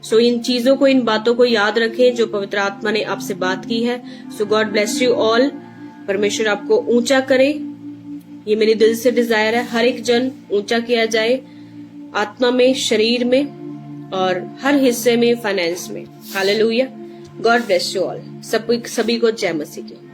Speaker 2: सो इन चीजों को, इन बातों को याद रखें जो पवित्र आत्मा ने आपसे बात की है। सो गॉड ब्लेस यू ऑल। परमेश्वर आपको ऊंचा करे, ये मेरी दिल से डिजायर है, हर एक जन ऊंचा किया जाए। आत्मा में, शरीर में और हर हिस्से में, फाइनेंस में। Hallelujah. God bless you all. सभी को जय मसीह की।